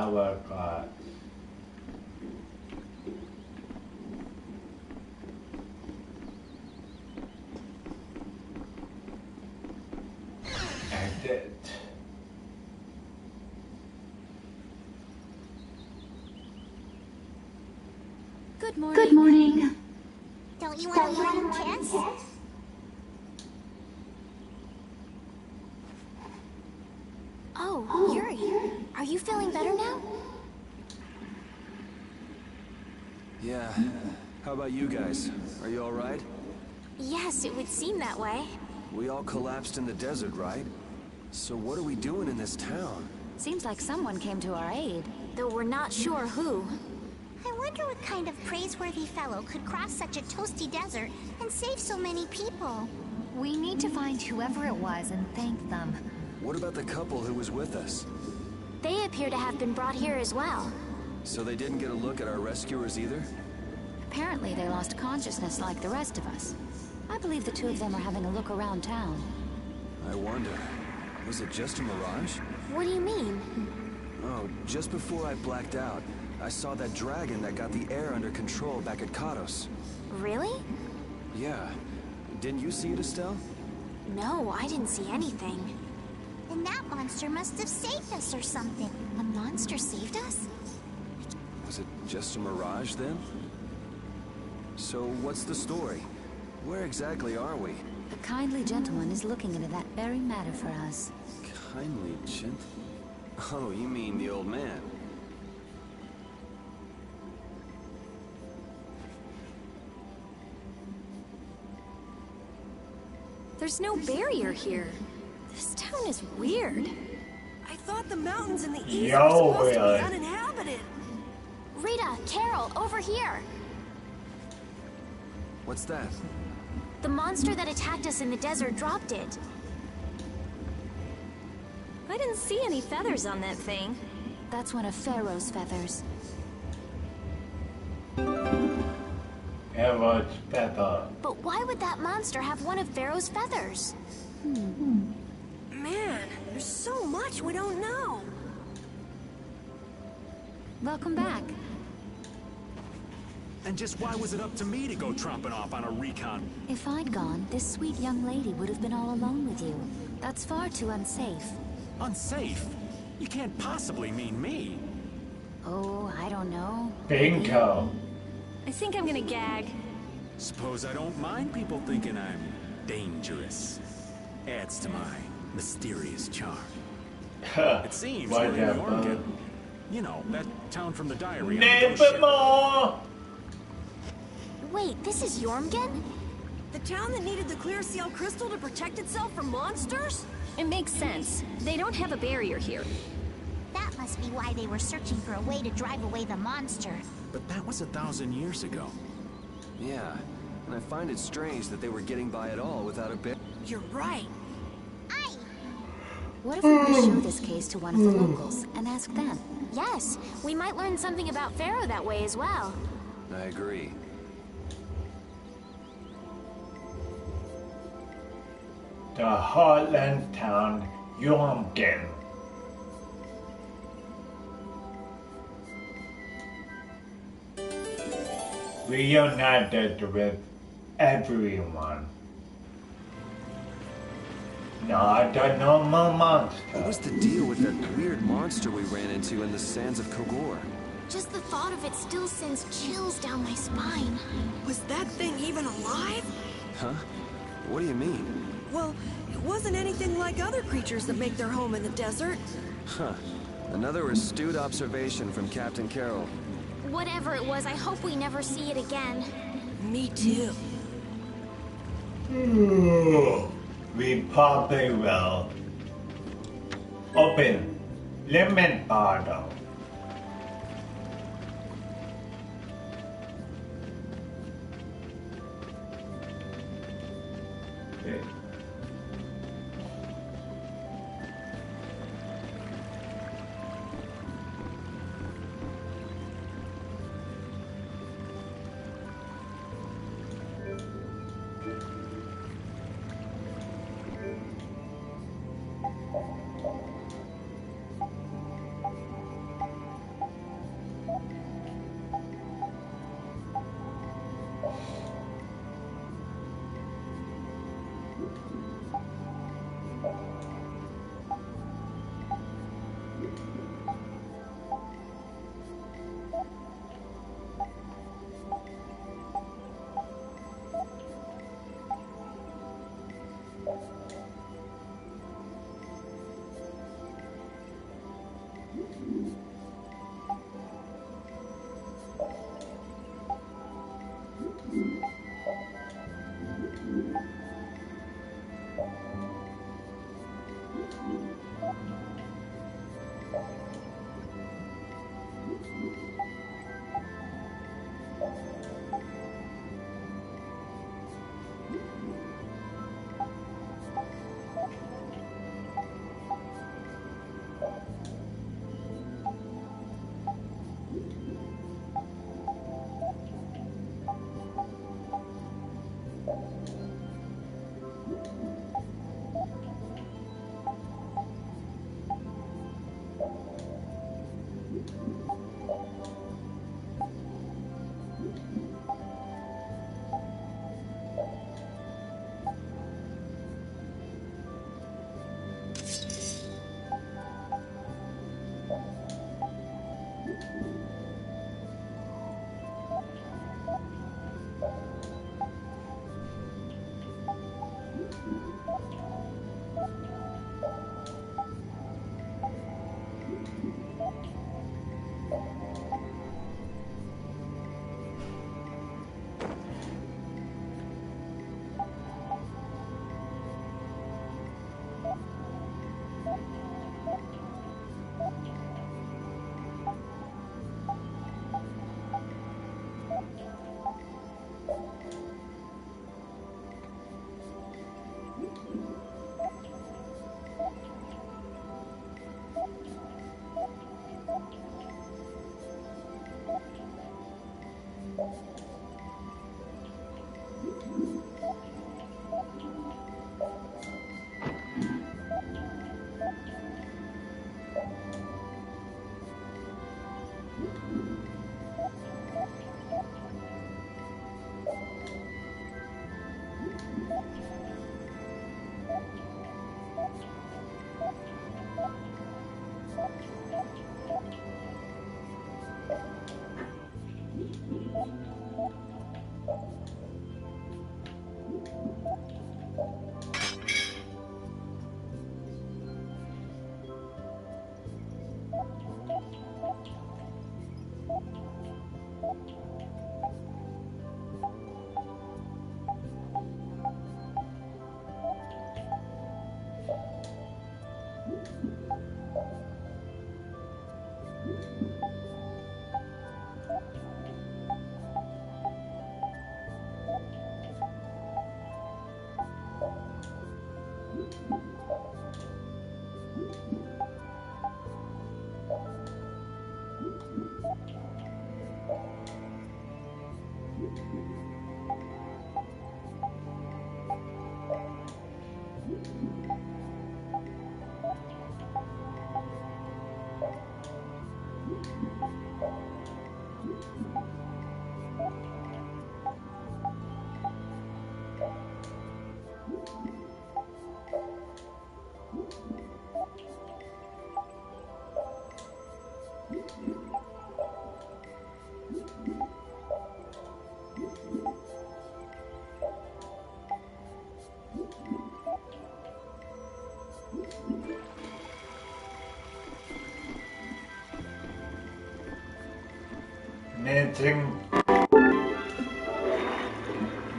power cut. Exit. Good morning. Good morning. Don't you want a morning kiss? Oh, Yuri, are you feeling better now? Yeah. How about you guys? Are you all right? Yes, it would seem that way. We all collapsed in the desert, right? So what are we doing in this town? Seems like someone came to our aid, though we're not sure who. I wonder what kind of praiseworthy fellow could cross such a toasty desert and save so many people. We need to find whoever it was and thank them. What about the couple who was with us? They appear to have been brought here as well. So they didn't get a look at our rescuers either? Apparently they lost consciousness like the rest of us. I believe the two of them are having a look around town. I wonder, was it just a mirage? What do you mean? Oh, just before I blacked out, I saw that dragon that got the air under control back at Katos. Really? Yeah. Didn't you see it, Estelle? No, I didn't see anything. Then that monster must have saved us or something. A monster saved us? Was it just a mirage then? So what's the story? Where exactly are we? A kindly gentleman is looking into that very matter for us. Kindly gent? Oh, you mean the old man? There's no barrier here. This town is weird. I thought the mountains in the east Yo, were supposed to really? be uninhabited. Rita, Carol, over here! What's that? The monster that attacked us in the desert dropped it. I didn't see any feathers on that thing. That's one of Pharaoh's feathers. It was better. But why would that monster have one of Pharaoh's feathers? Man, there's so much we don't know. Welcome back. And just why was it up to me to go tromping off on a recon? If I'd gone, this sweet young lady would have been all alone with you. That's far too unsafe. Unsafe? You can't possibly mean me. Oh, I don't know. Bingo. I think I'm gonna gag. Suppose I don't mind people thinking I'm dangerous. Adds to my mysterious charm. It seems we're in Whatever. Yormgard. You know, that town from the diary. on the Name ghost it ship. more. Wait, this is Yormgard? The town that needed the clear seal crystal to protect itself from monsters? It makes sense. They don't have a barrier here. That must be why they were searching for a way to drive away the monster. But that was 1,000 years ago. Yeah, and I find it strange that they were getting by at all without a bit. You're right. Aye! What if we show this case to one of the locals and ask them? Yes, we might learn something about Pharaoh that way as well. I agree. The Heartland town, Yormgard. Reunited with everyone. Not a normal monster. What was the deal with that weird monster we ran into in the sands of Kogor? Just the thought of it still sends chills down my spine. Was that thing even alive? Huh? What do you mean? Well, it wasn't anything like other creatures that make their home in the desert. Huh. Another astute observation from Captain Carroll. Whatever it was, I hope we never see it again. Me too. We probably will. Open lemon bottle. Okay.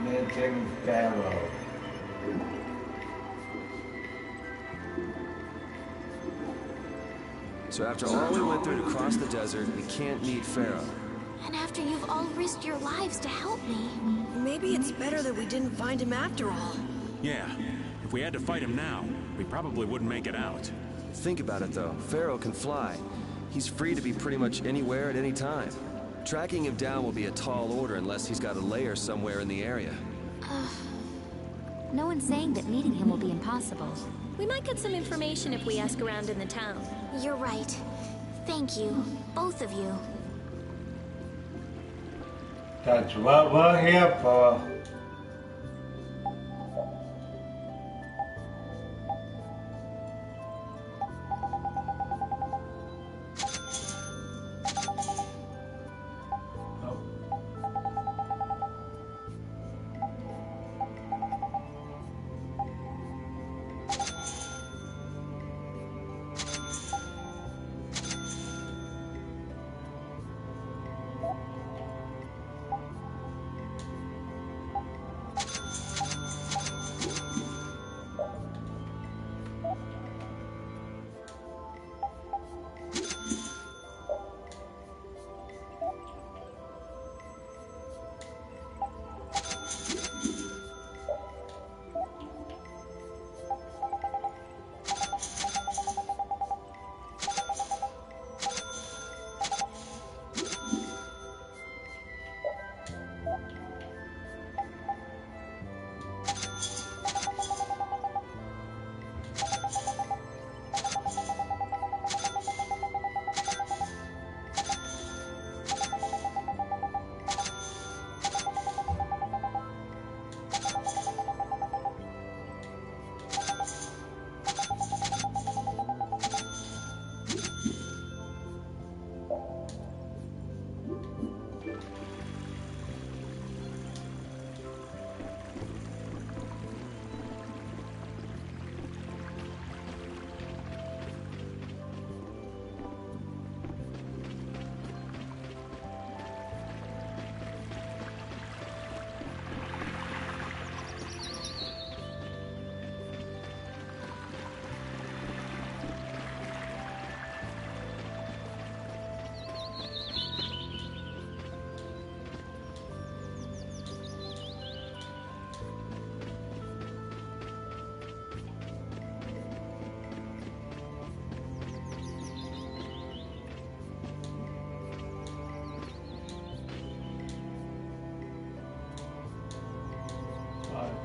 Meeting Pharaoh. So after all we went through to cross the desert, we can't meet Pharaoh. And after you've all risked your lives to help me. Maybe it's better that we didn't find him after all. Yeah, if we had to fight him now, we probably wouldn't make it out. Think about it though, Pharaoh can fly. He's free to be pretty much anywhere at any time. Tracking him down will be a tall order unless he's got a lair somewhere in the area. No one's saying that meeting him will be impossible. We might get some information if we ask around in the town. You're right. Thank you, both of you. That's what we're here for.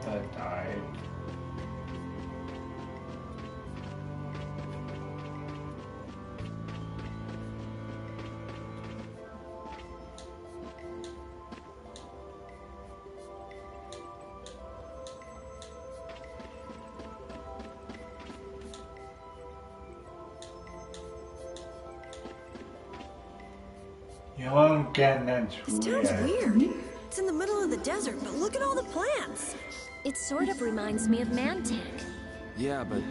that died. You won't get that. This town's weird. It's in the middle of the desert, but look at all the plants. It sort of reminds me of Mantic. Yeah, but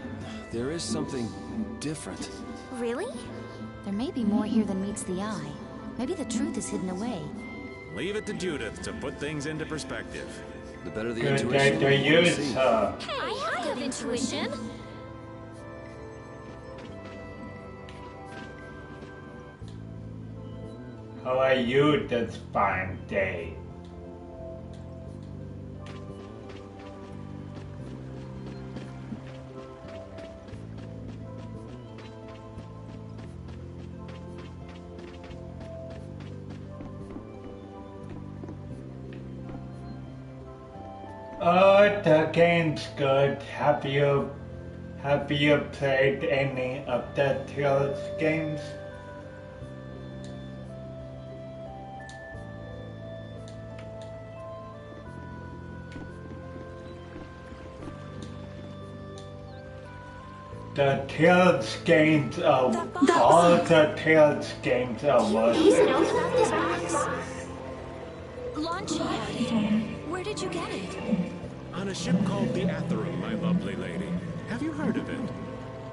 there is something different. Really? There may be more here than meets the eye. Maybe the truth is hidden away. Leave it to Judith to put things into perspective. The better the Good intuition, day to the more we you, see. sir. Hey, I have intuition. How are you this fine day? Oh, the game's good. Have you played any of the Tales games? The Tales games are all the Tales games are worth Who it. knows about this box? Launchy had it. Where did you get it? On a ship called the Atherum, my lovely lady. Have you heard of it?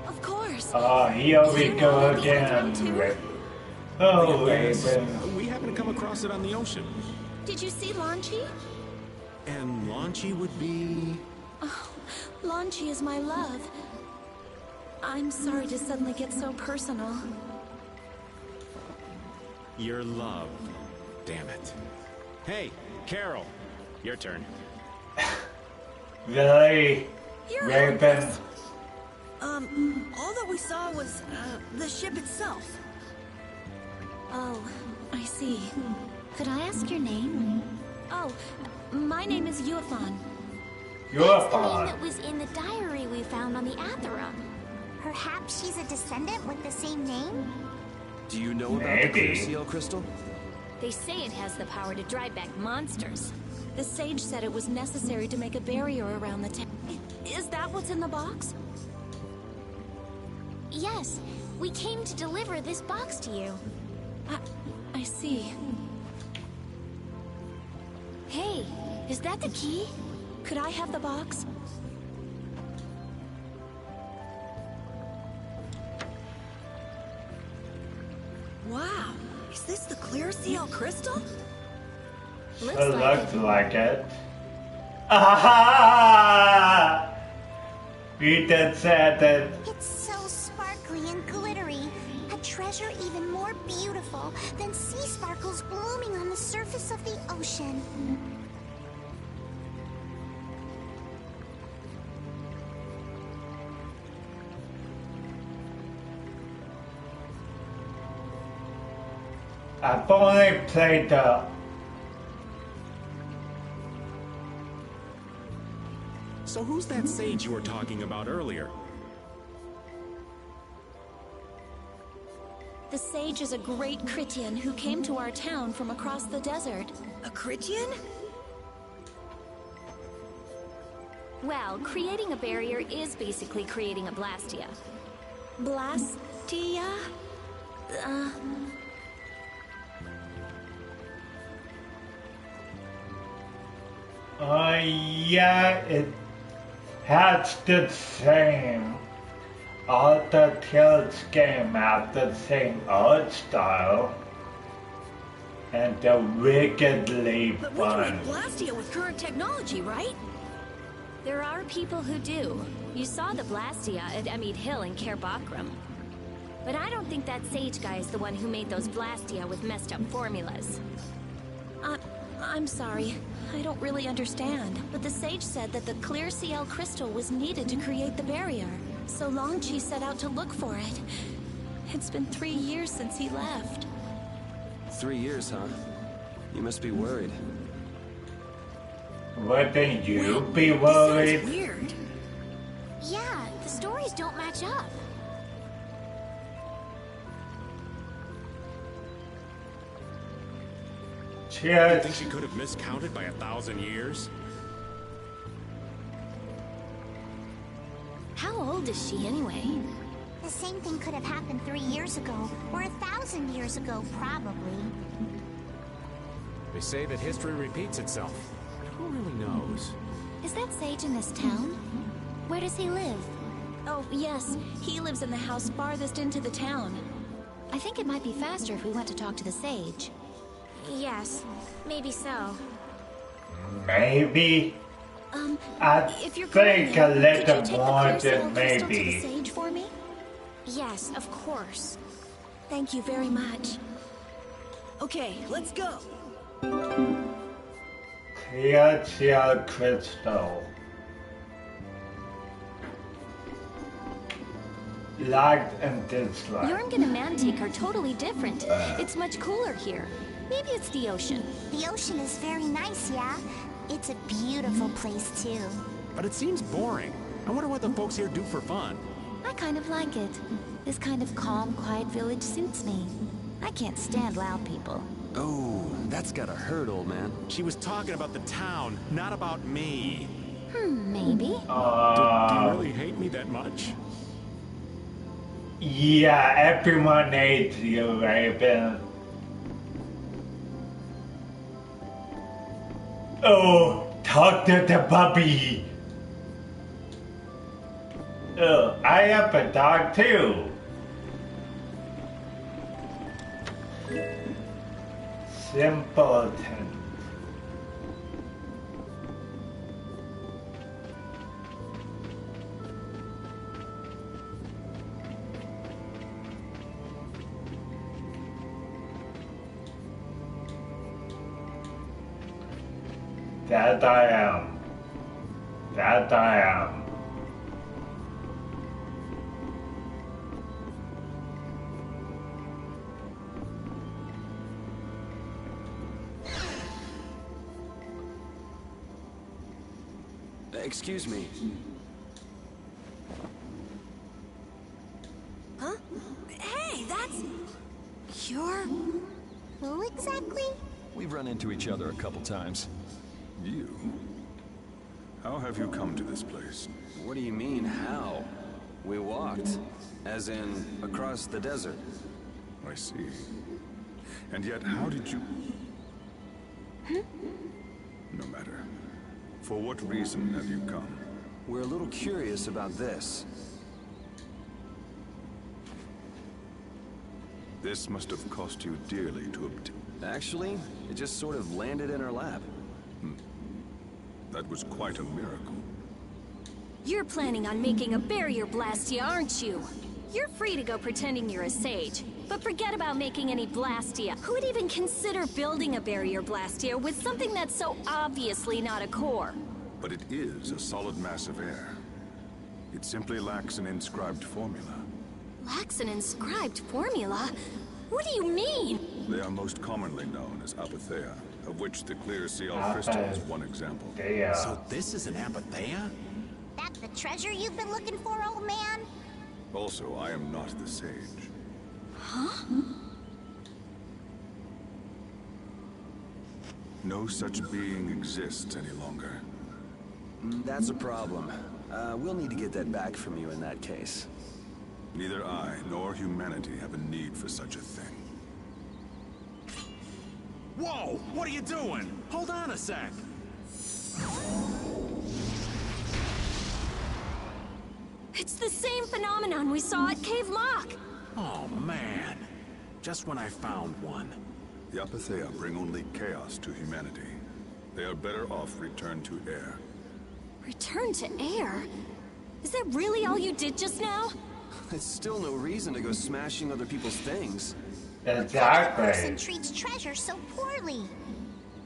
Of course. Oh, here we go again. Oh, Yes. Raven. We happened to come across it on the ocean. Did you see Launchy? And Launchy would be... Oh, Launchy is my love. I'm sorry to suddenly get so personal. your love. Damn it. Hey, Carol. Your turn. Really? You're Raven? all that we saw was, the ship itself. Oh, I see. Could I ask your name? Oh, my name is Yuafan. You're That's the name fine. that was in the diary we found on the Atherum. Perhaps she's a descendant with the same name? Do you know about the Maybe. clear seal crystal? They say it has the power to drive back monsters. The sage said it was necessary to make a barrier around the town. Is that what's in the box? Yes, we came to deliver this box to you. I see. Hey, is that the key? Could I have the box? Wow, is this the clear seal crystal? Looks It like looks like it. Ah! We just said it. It's so sparkly and glittery. A treasure even more beautiful than sea sparkles blooming on the surface of the ocean. I've only played the. So who's that sage you were talking about earlier? The sage is a great Critian who came to our town from across the desert. A Critian? Well, creating a barrier is basically creating a Blastia. Blastia? Yeah, it has the same. All the Tales game have the same art style. And they're wickedly But we can fun. make Blastia with current technology, right? There are people who do. You saw the Blastia at Emmead Hill in Cair Bakram. But I don't think that sage guy is the one who made those Blastia with messed up formulas. I'm sorry. I don't really understand. But the sage said that the clear CL crystal was needed to create the barrier. So Longchi set out to look for it. It's been 3 years since he left. 3 years, huh? You must be worried. Wouldn't you be This worried? sounds weird. Yeah, the stories don't match up. You Cheers. think she could have miscounted by 1,000 years? How old is she anyway? The same thing could have happened 3 years ago, or 1,000 years ago, probably. They say that history repeats itself. But who really knows? Is that Sage in this town? Where does he live? Oh, yes. He lives in the house farthest into the town. I think it might be faster if we went to talk to the Sage. Yes, maybe so. Maybe. I If you're think going a there, could you little take the more clear seal than crystal to the maybe. sage for me? Yes, of course. Thank you very much. Okay, let's go. Clear seal crystal. Liked and disliked. Yormgan and Mantique are totally different. It's much cooler here. Maybe it's the ocean. The ocean is very nice, yeah? It's a beautiful place, too. But it seems boring. I wonder what the folks here do for fun. I kind of like it. This kind of calm, quiet village suits me. I can't stand loud people. Oh, that's gotta hurt, old man. She was talking about the town, not about me. Maybe. Do you really hate me that much? Yeah, everyone hates you, Raven. Oh, talk to the puppy. Oh, I have a dog too. Simpleton. That I am. That I am. Excuse me. Huh? Hey, that's... You're... Who exactly? We've run into each other a couple times. You? How have you come to this place? What do you mean, how? We walked. As in, across the desert. I see. And yet, how did you... No matter. For what reason have you come? We're a little curious about this. This must have cost you dearly to obtain. Actually, it just sort of landed in our lap. That was quite a miracle. You're planning on making a barrier blastia, aren't you? You're free to go pretending you're a sage, but forget about making any blastia. Who would even consider building a barrier blastia with something that's so obviously not a core? But it is a solid mass of air. It simply lacks an inscribed formula. Lacks an inscribed formula? What do you mean? They are most commonly known as apatheia, of which the clear seal crystal is one example. So this is an apatheia? That the treasure you've been looking for, old man? Also, I am not the sage. Huh? No such being exists any longer. That's a problem. We'll need to get that back from you in that case. Neither I nor humanity have a need for such a thing. Whoa! What are you doing? Hold on a sec. It's the same phenomenon we saw at Cave Mock! Oh, man. Just when I found one. The apatheia bring only chaos to humanity. They are better off returned to air. Return to air? Is that really all you did just now? It's still no reason to go smashing other people's things. That Exactly. person treats treasure so poorly.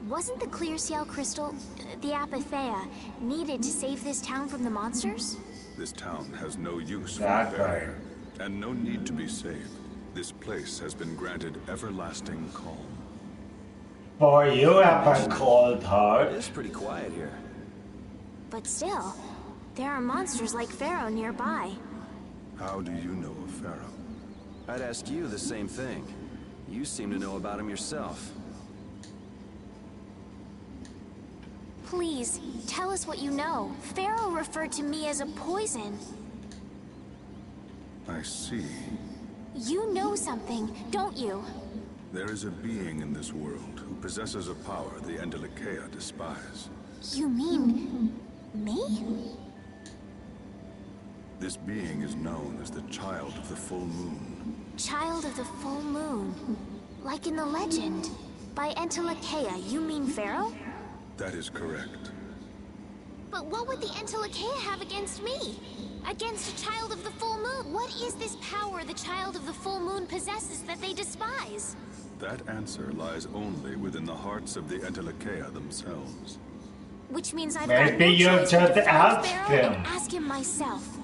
Wasn't the clear seal crystal, the apatheia, needed to save this town from the monsters? This town has no use for Exactly. a barrier, and no need to be saved. This place has been granted everlasting calm. Boy, you have a cold heart. It is pretty quiet here. But still, there are monsters like Pharaoh nearby. How do you know of Pharaoh? I'd ask you the same thing. You seem to know about him yourself. Please, tell us what you know. Pharaoh referred to me as a poison. I see. You know something, don't you? There is a being in this world who possesses a power the Endelikeia despise. You mean... me? This being is known as the Child of the Full Moon. Child of the Full Moon. Like in the legend. By Endelikeia, you mean Pharaoh? That is correct. But what would the Endelikeia have against me? Against a Child of the Full Moon? What is this power the Child of the Full Moon possesses that they despise? That answer lies only within the hearts of the Endelikeia themselves. Which means I've Maybe got no you choice just but to find ask Pharaoh him. and ask him myself.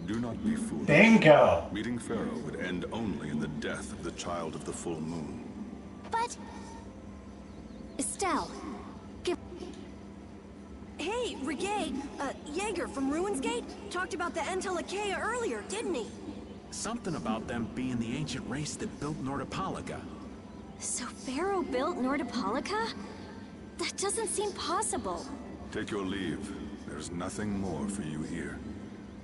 Do not be foolish. Bingo! Meeting Pharaoh would end only in the death of the Child of the Full Moon. But... Estelle, give... Hey, Reggae, Jaeger from Ruinsgate talked about the Endelikeia earlier, didn't he? Something about them being the ancient race that built Nordopolica. So Pharaoh built Nordopolica? That doesn't seem possible. Take your leave. There's nothing more for you here.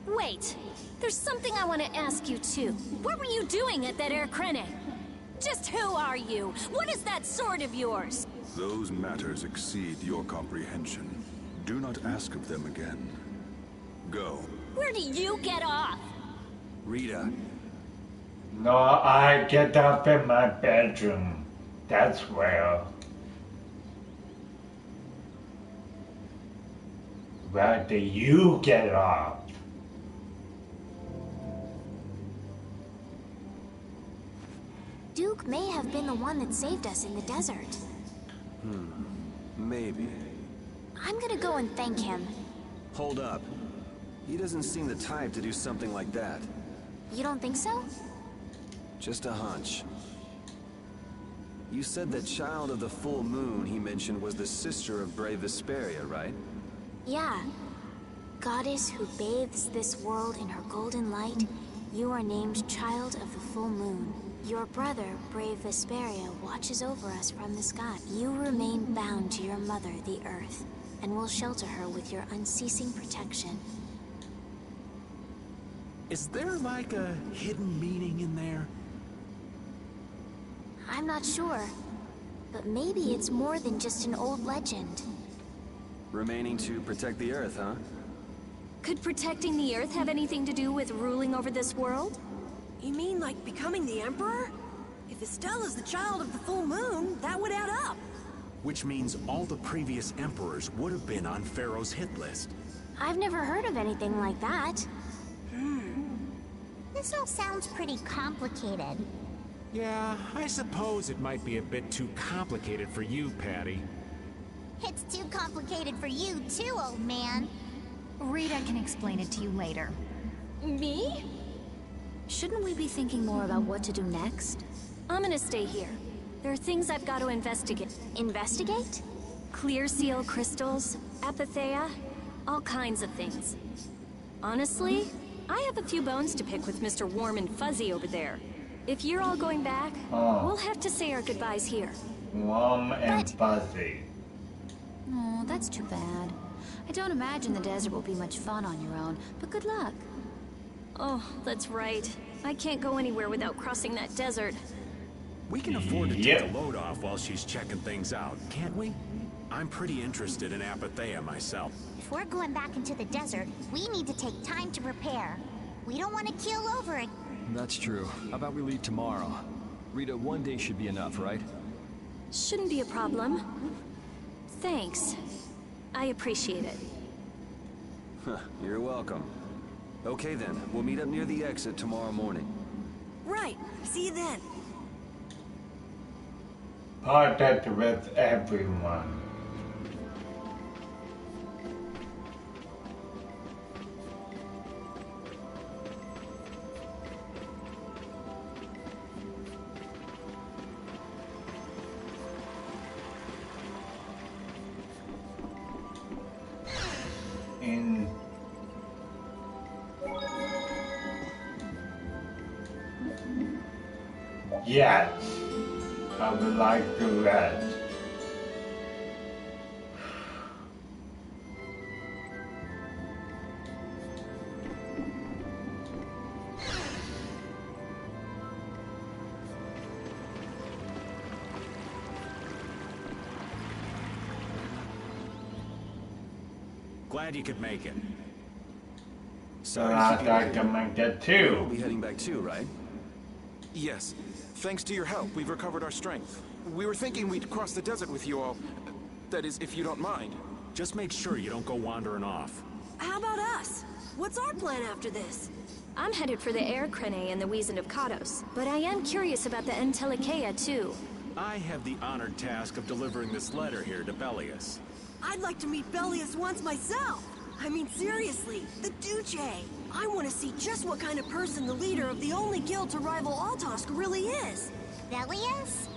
Wait, there's something I want to ask you too. What were you doing at that Air Krene? Just who are you? What is that sword of yours? Those matters exceed your comprehension. Do not ask of them again. Go. Where do you get off? Rita. No, I get up in my bedroom. That's where. Where do you get off? Duke may have been the one that saved us in the desert. Maybe. I'm gonna go and thank him. Hold up. He doesn't seem the type to do something like that. You don't think so? Just a hunch. You said that Child of the Full Moon he mentioned was the sister of Brave Vesperia, right? Yeah. Goddess who bathes this world in her golden light, you are named Child of the Full Moon. Your brother, Brave Vesperia, watches over us from the sky. You remain bound to your mother, the Earth, and will shelter her with your unceasing protection. Is there like a hidden meaning in there? I'm not sure, but maybe it's more than just an old legend. Remaining to protect the Earth, huh? Could protecting the Earth have anything to do with ruling over this world? You mean like becoming the Emperor? If Estelle is the Child of the Full Moon, that would add up. Which means all the previous emperors would have been on Pharaoh's hit list. I've never heard of anything like that. This all sounds pretty complicated. Yeah, I suppose it might be a bit too complicated for you, Patty. It's too complicated for you too, old man. Rita can explain it to you later. Me? Shouldn't we be thinking more about what to do next? I'm gonna stay here. There are things I've got to investigate. Investigate? Clear seal crystals, apatheia, all kinds of things. Honestly, I have a few bones to pick with Mr. Warm and Fuzzy over there. If you're all going back, we'll have to say our goodbyes here. Warm and fuzzy. Oh, that's too bad. I don't imagine the desert will be much fun on your own, but good luck. Oh, that's right. I can't go anywhere without crossing that desert. We can afford to take a load off while she's checking things out, can't we? I'm pretty interested in apatheia myself. If we're going back into the desert, we need to take time to prepare. We don't want to keel over it. That's true. How about we leave tomorrow? Rita, one day should be enough, right? Shouldn't be a problem. Thanks. I appreciate it. You're welcome. Okay then, we'll meet up near the exit tomorrow morning. Right. See you then. Parted with everyone. Yes, I would like to rest. Glad you could make it. Sorry, I can make it too. We'll be heading back too, right? Yes. Thanks to your help, we've recovered our strength. We were thinking we'd cross the desert with you all. That is, if you don't mind. Just make sure you don't go wandering off. How about us? What's our plan after this? I'm headed for the Air Crane and the Wizened of Kados, but I am curious about the Entelikeia too. I have the honored task of delivering this letter here to Belius. I'd like to meet Belius once myself. I mean, seriously, the Duce. I want to see just what kind of person the leader of the only guild to rival Altosk really is. Belius?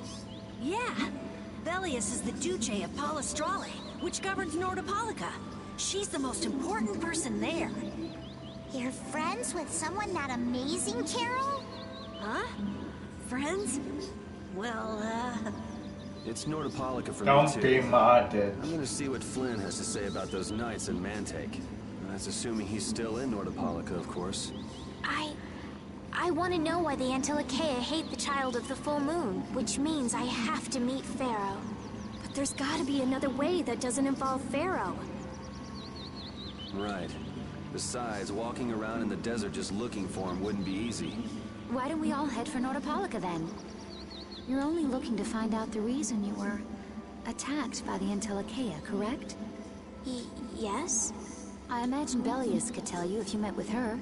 Yeah. Belius is the Duce of Palestrale, which governs Nordopolica. She's the most important person there. You're friends with someone that amazing, Carol? Huh? Friends? Well, It's Nordopolica for Don't me too. be modded. I'm gonna see what Flynn has to say about those knights in Mantake. That's assuming he's still in Nordopolica, of course. I want to know why the Entelikeia hate the child of the full moon, which means I have to meet Pharaoh. But there's gotta be another way that doesn't involve Pharaoh. Right. Besides, walking around in the desert just looking for him wouldn't be easy. Why don't we all head for Nordopolica then? You're only looking to find out the reason you were attacked by the Entelikeia, correct? Yes? I imagine Belius could tell you if you met with her.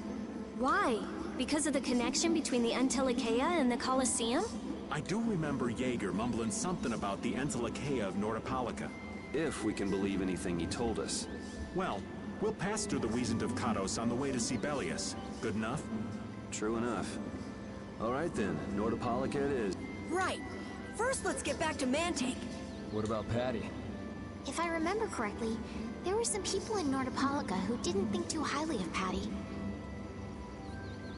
Why? Because of the connection between the Entelikeia and the Colosseum? I do remember Jaeger mumbling something about the Entelikeia of Nordopolica. If we can believe anything he told us. Well, we'll pass through the Wizened of Kados on the way to see Belius. Good enough? True enough. Alright then, Nordopolica it is. right. First, let's get back to Mantake. What about Patty? If I remember correctly, there were some people in Nordopolica who didn't think too highly of Patty.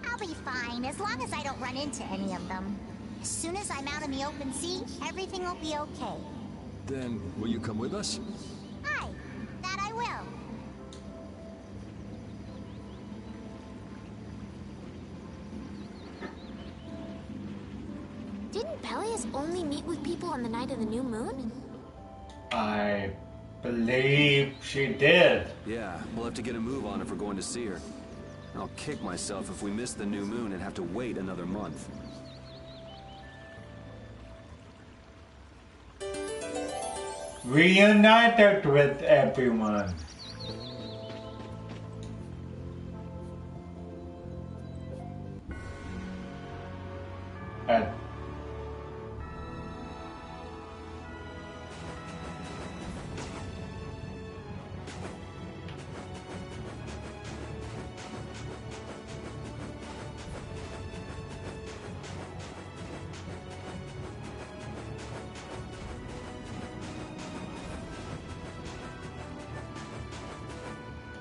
I'll be fine, as long as I don't run into any of them. As soon as I'm out in the open sea, everything will be okay. Then, will you come with us? Aye, that I will. Didn't Peleus only meet with people on the night of the new moon? I believe she did. Yeah, we'll have to get a move on if we're going to see her. I'll kick myself if we miss the new moon and have to wait another month. Reunited with everyone.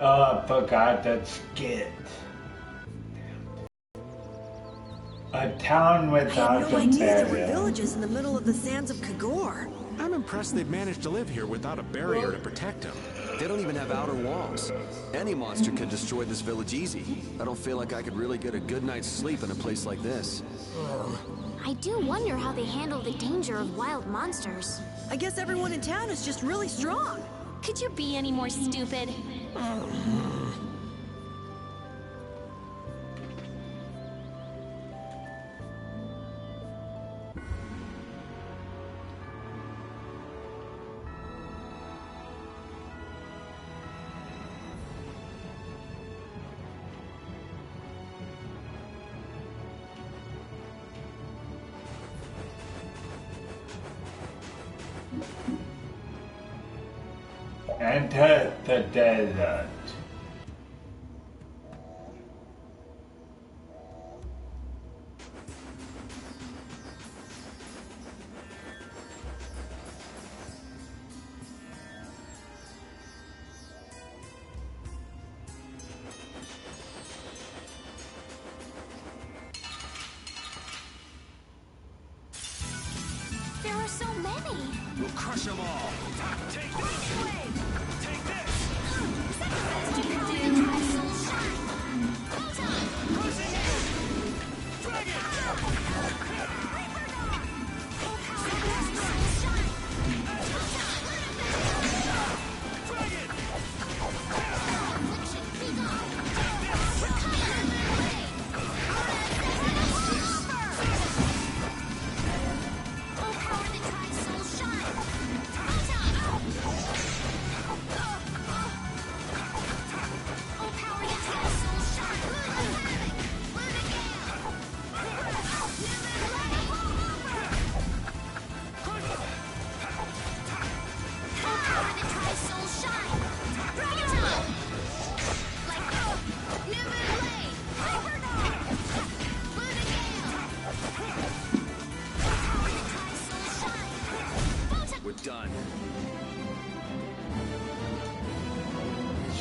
Oh, I forgot that skit. A town I without had no a idea there were barrier. villages in the middle of the sands of Kagor. I'm impressed they've managed to live here without a barrier to protect them. They don't even have outer walls. Any monster could destroy this village easy. I don't feel like I could really get a good night's sleep in a place like this. I do wonder how they handle the danger of wild monsters. I guess everyone in town is just really strong. Could you be any more stupid? Enter the desert. are so many? We'll crush them all. Take this! Take this!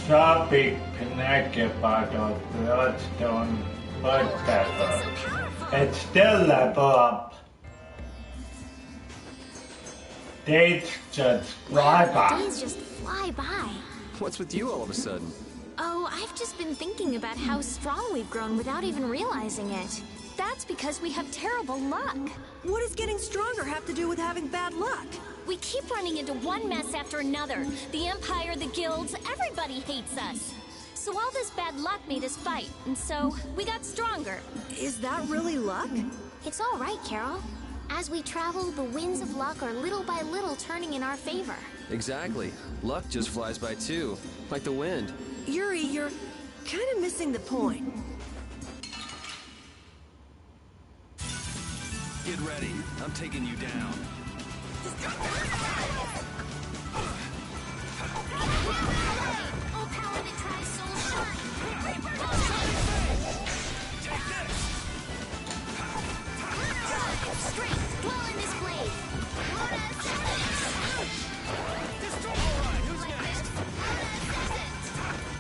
Topic connected by the Bloodstone Bloodfeather. It's still level up. Days just fly by. Days just fly by. What's with you all of a sudden? Oh, I've just been thinking about how strong we've grown without even realizing it. That's because we have terrible luck. What does getting stronger have to do with having bad luck? We keep running into one mess after another. The Empire, the guilds, everybody hates us. So all this bad luck made us fight, and so we got stronger. Is that really luck? It's all right, Carol. As we travel, the winds of luck are little by little turning in our favor. Exactly. Luck just flies by too, like the wind. Yuri, you're kind of missing the point. Get ready. I'm taking you down. Strength, dwell in this blade.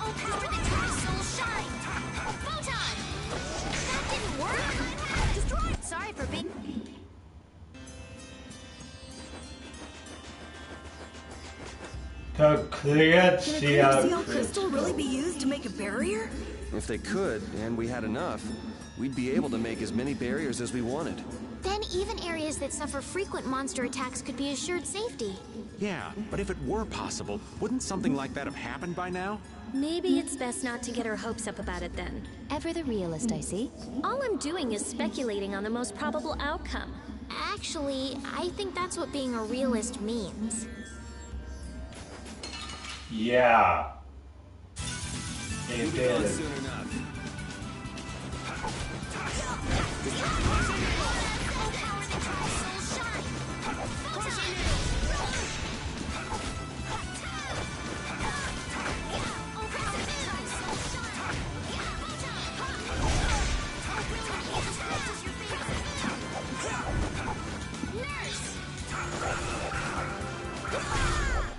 Oh, power that tries soul shine. Photon! That didn't work. Destroy. Sorry for being... The clear CL crystal really be used to make a barrier? If they could, and we had enough, we'd be able to make as many barriers as we wanted. Then even areas that suffer frequent monster attacks could be assured safety. Yeah, but if it were possible, wouldn't something like that have happened by now? Maybe it's best not to get our hopes up about it then. Ever the realist, I see. All I'm doing is speculating on the most probable outcome. Actually, I think that's what being a realist means. Yeah. It is. Soon enough.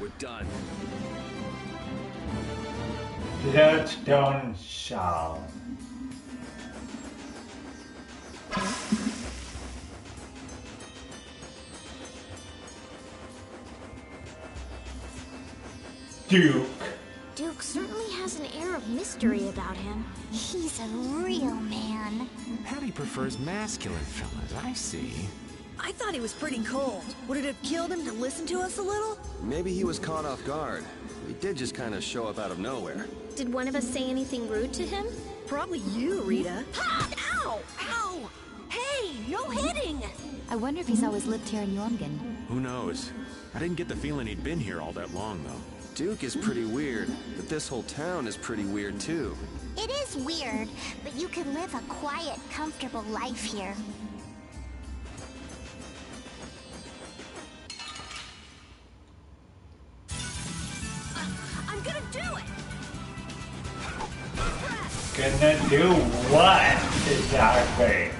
We're done. Bloodstone Shawl. Duke. Duke certainly has an air of mystery about him. He's a real man. Patty prefers masculine fellas, I see. I thought he was pretty cold. Would it have killed him to listen to us a little? Maybe he was caught off guard. He did just kind of show up out of nowhere. Did one of us say anything rude to him? Probably you, Rita. Ha! Ow! Ow! Hey, no hitting! I wonder if he's always lived here in Jormungand. Who knows? I didn't get the feeling he'd been here all that long, though. Duke is pretty weird, but this whole town is pretty weird too. It is weird, but you can live a quiet, comfortable life here. I'm gonna do it! Gonna do what exactly?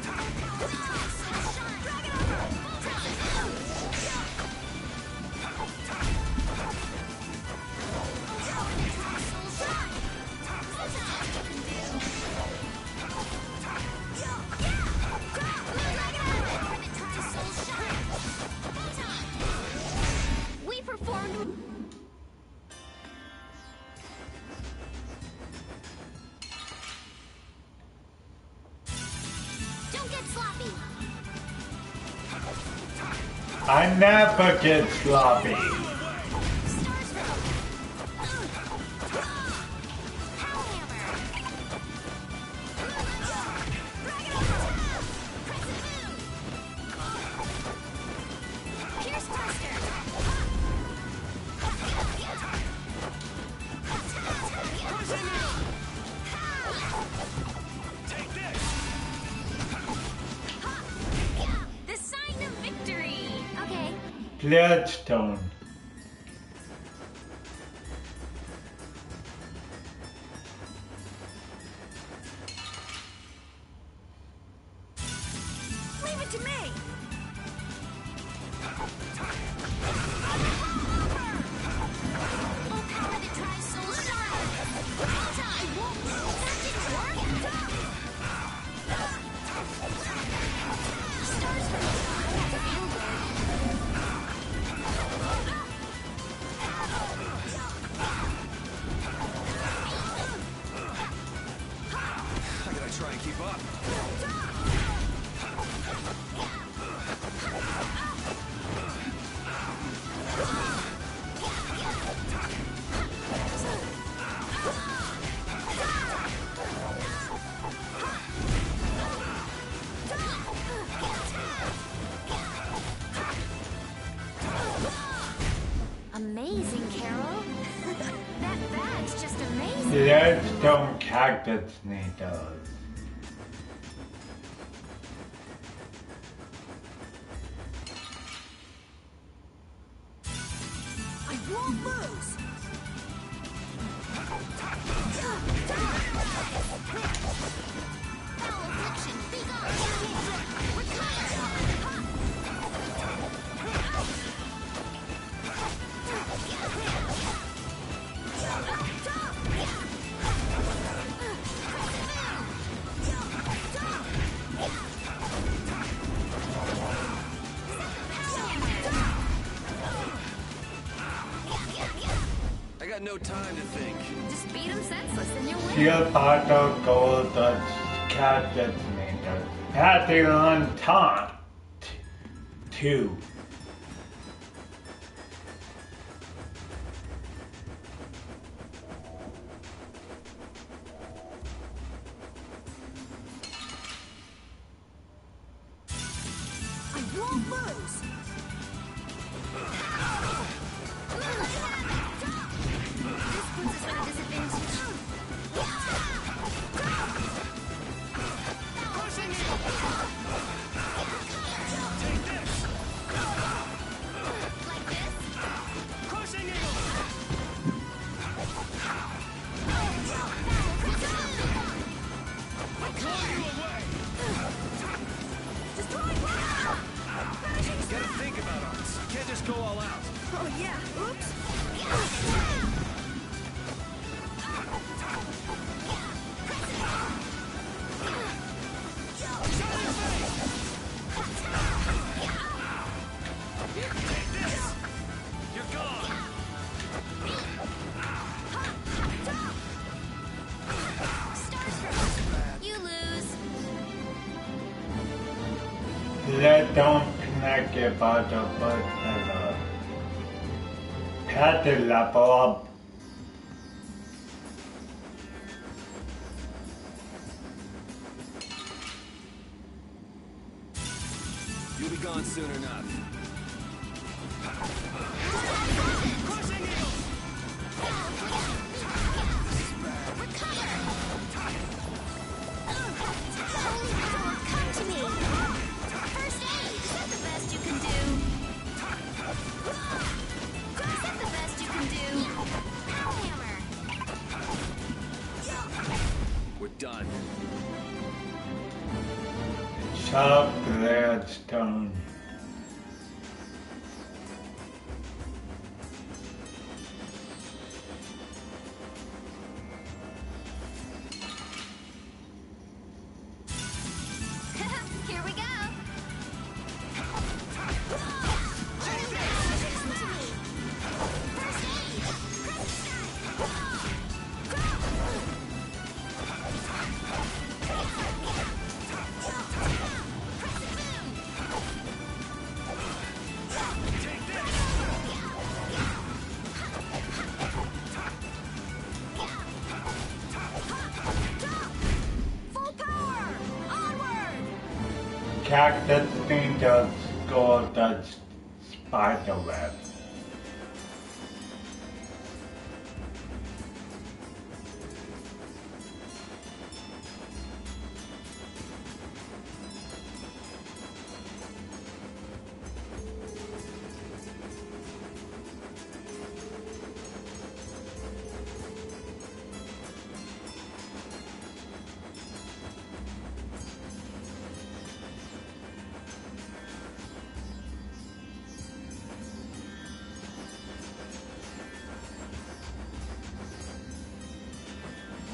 I never get sloppy. Bloodstone. Leave it to me. Try and keep up. Amazing, Carol. That bag's just amazing. Bloodstone cactus needles. Won't lose. I got no time to think. Just beat him senseless and you'll win. Shield Auto Gold cactus needles. Passing on taunt. 2. I won't lose. Go all out. Oh yeah, oops. Take this. You're gone. You lose. Don't connect about the button. Had to level up. You'll be gone soon enough. Come to me. First aid. Is that the best you can do? Is that the best you can do? Power hammer. We're done. Sharp Gladstone. Here we go. cactus thing does go the spider web.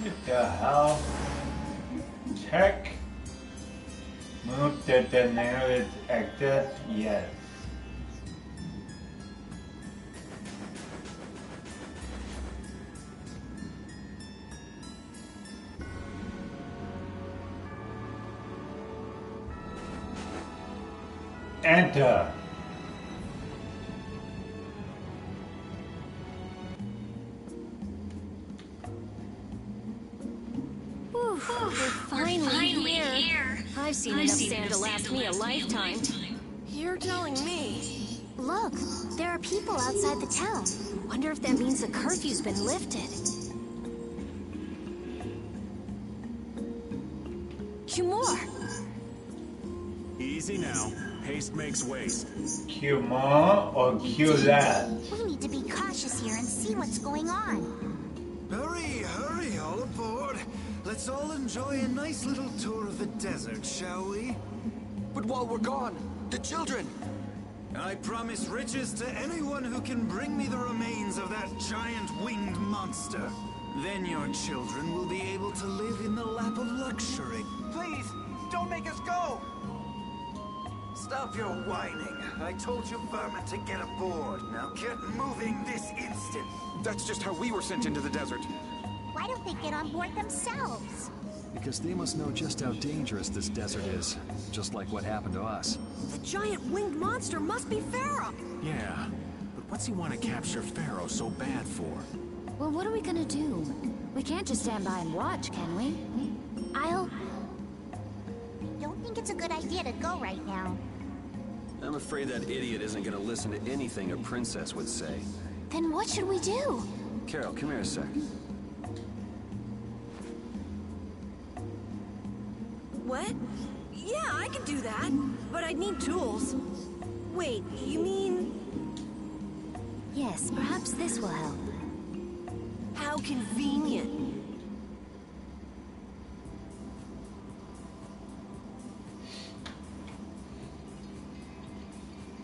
What the hell? Check. Move to the nearest exit? Yes. Enter. We're finally here. I've seen enough sand to last me a lifetime. You're telling me? Look, there are people outside the town. Wonder if that means the curfew's been lifted. Cumore! Easy now. Haste makes waste. Q more or Q less? We need to be cautious here and see what's going on. Hurry, hurry, all aboard. Let's all enjoy a nice little tour of the desert, shall we? But while we're gone, the children! I promise riches to anyone who can bring me the remains of that giant winged monster. Then your children will be able to live in the lap of luxury. Please, don't make us go! Stop your whining. I told you vermin to get aboard. Now get moving this instant. That's just how we were sent into the desert. Why don't they get on board themselves? Because they must know just how dangerous this desert is. Just like what happened to us. The giant winged monster must be Pharaoh! Yeah, but what's he want to capture Pharaoh so bad for? Well, what are we gonna do? We can't just stand by and watch, can we? Don't think it's a good idea to go right now. I'm afraid that idiot isn't gonna listen to anything a princess would say. Then what should we do? Carol, come here a sec. What? Yeah, I could do that, but I'd need tools. Wait, you mean... Yes, perhaps this will help. How convenient.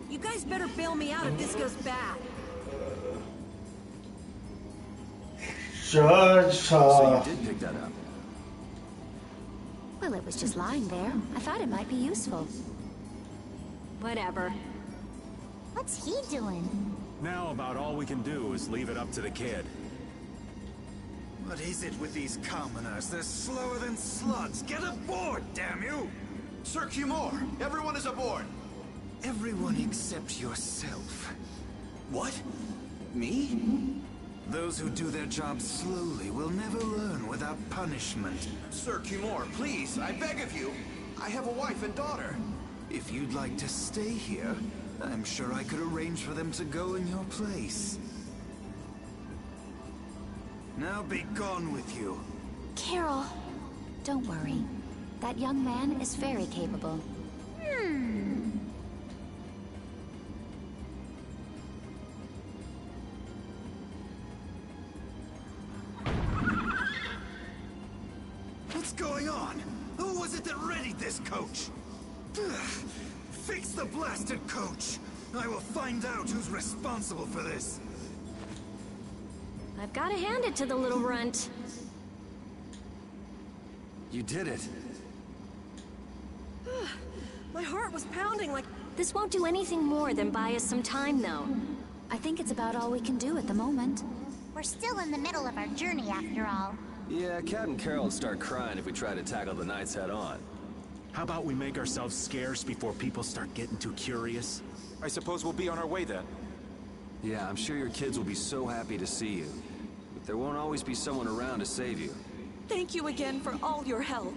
You guys better bail me out if this goes bad. Sure. So you did pick that up? Well, it was just lying there. I thought it might be useful. Whatever. What's he doing? Now about all we can do is leave it up to the kid. What is it with these commoners? They're slower than slugs. Get aboard, damn you! Sir Cumore, everyone is aboard. Everyone except yourself. What? Me? Those who do their jobs slowly will never learn without punishment. Sir Cumore, please, I beg of you. I have a wife and daughter. If you'd like to stay here, I'm sure I could arrange for them to go in your place. Now be gone with you. Carol. Don't worry. That young man is very capable. What's going on? Who was it that readied this coach? Fix the blasted coach! I will find out who's responsible for this. I've got to hand it to the little runt. You did it. My heart was pounding like... This won't do anything more than buy us some time, though. I think it's about all we can do at the moment. We're still in the middle of our journey after all. Yeah, Cat and Carol would start crying if we tried to tackle the Knights head on. How about we make ourselves scarce before people start getting too curious? I suppose we'll be on our way then. Yeah, I'm sure your kids will be so happy to see you. But there won't always be someone around to save you. Thank you again for all your help.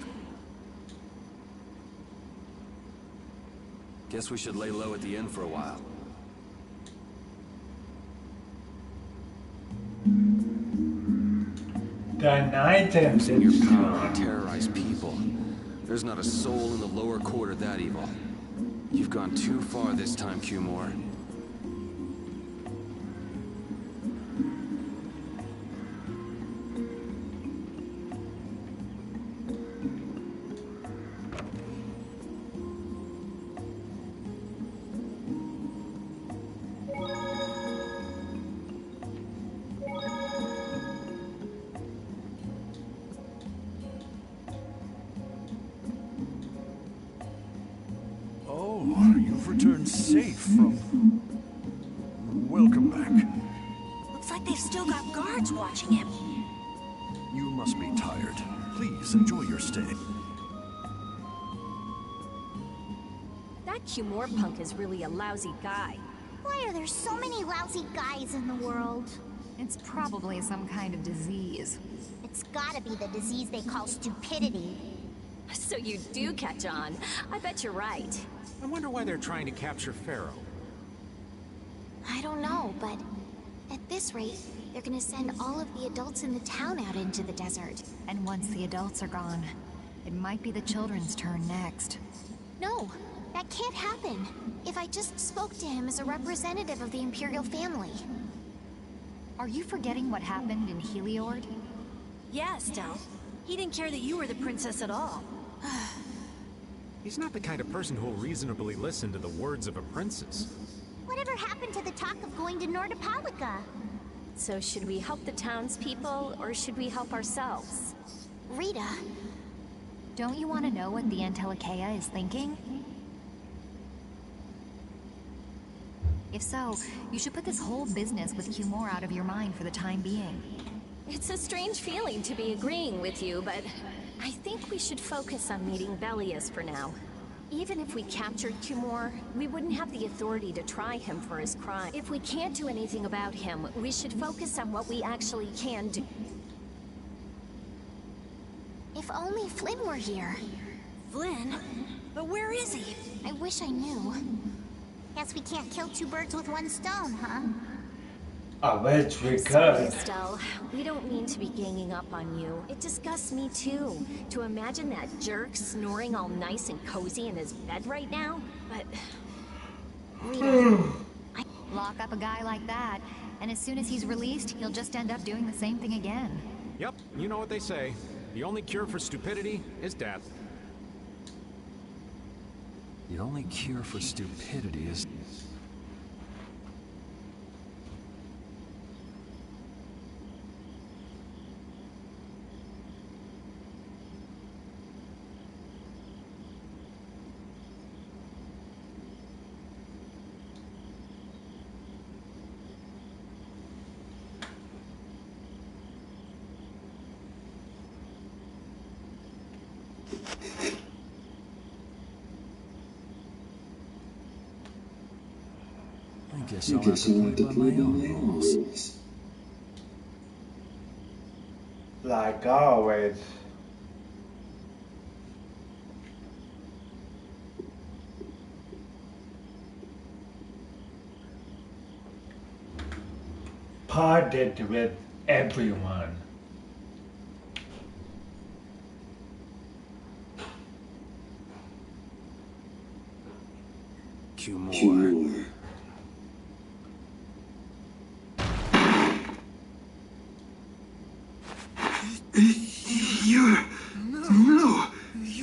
Guess we should lay low at the inn for a while. The items Using your power to terrorize people. There's not a soul in the lower quarter that evil. You've gone too far this time, Q-More. You've returned safe from... Welcome back. Looks like they've still got guards watching him. You must be tired. Please, enjoy your stay. That Q-More punk is really a lousy guy. Why are there so many lousy guys in the world? It's probably some kind of disease. It's gotta be the disease they call stupidity. So you do catch on. I bet you're right. I wonder why they're trying to capture Pharaoh. I don't know, but at this rate, they're gonna send all of the adults in the town out into the desert. And once the adults are gone, it might be the children's turn next. No, that can't happen. If I just spoke to him as a representative of the Imperial family. Are you forgetting what happened in Heliord? Yeah, Estelle. He didn't care that you were the princess at all. He's not the kind of person who'll reasonably listen to the words of a princess. Whatever happened to the talk of going to Nordopolica? So should we help the townspeople, or should we help ourselves? Rita. Don't you want to know what the Antilocheia is thinking? If so, you should put this whole business with Q-More out of your mind for the time being. It's a strange feeling to be agreeing with you, but I think we should focus on meeting Belius for now. Even if we captured Q-More, we wouldn't have the authority to try him for his crime. If we can't do anything about him, we should focus on what we actually can do. If only Flynn were here. Flynn? But where is he? I wish I knew. Guess we can't kill two birds with one stone, huh? I wish we Sorry, could. Estelle. We don't mean to be ganging up on you. It disgusts me too, to imagine that jerk snoring all nice and cozy in his bed right now, but... Lock up a guy like that, and as soon as he's released, he'll just end up doing the same thing again. Yep, you know what they say. The only cure for stupidity is death. The only cure for stupidity is... I guess I'll have to play by my own rules. Like always. Parted with everyone. Q-More.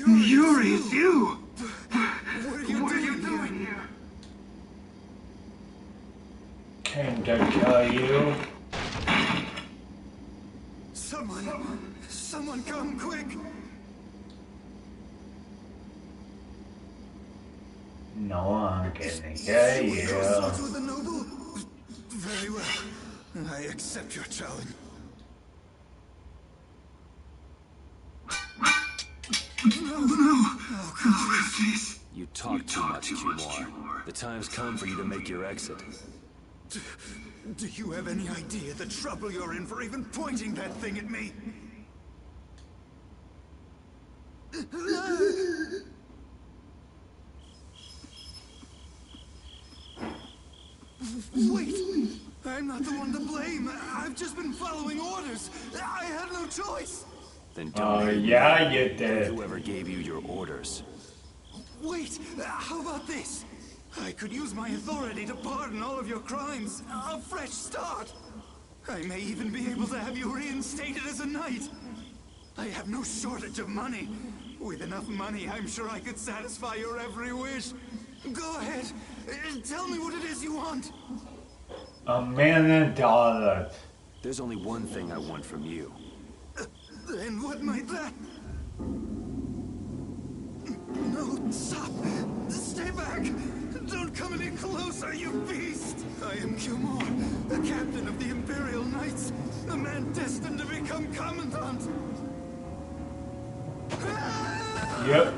Yuri's you! What are you doing here? Can't I tell you? Someone come quick! No one can hear you. With the noble? Very well. I accept your challenge. No! Oh, God, please. You talk too much, Q-More. The time's come for you to make your exit. Do you have any idea the trouble you're in for even pointing that thing at me? Wait! I'm not the one to blame. I've just been following orders. I had no choice. Then don't. Yeah, you did. Whoever gave you your orders. Wait! How about this? I could use my authority to pardon all of your crimes. A fresh start. I may even be able to have you reinstated as a knight. I have no shortage of money. With enough money, I'm sure I could satisfy your every wish. Go ahead. Tell me what it is you want. $1 million. There's only one thing I want from you. And what might that... No, stop! Stay back! Don't come any closer, you beast! I am Cumor, the captain of the Imperial Knights, the man destined to become Commandant! Yep.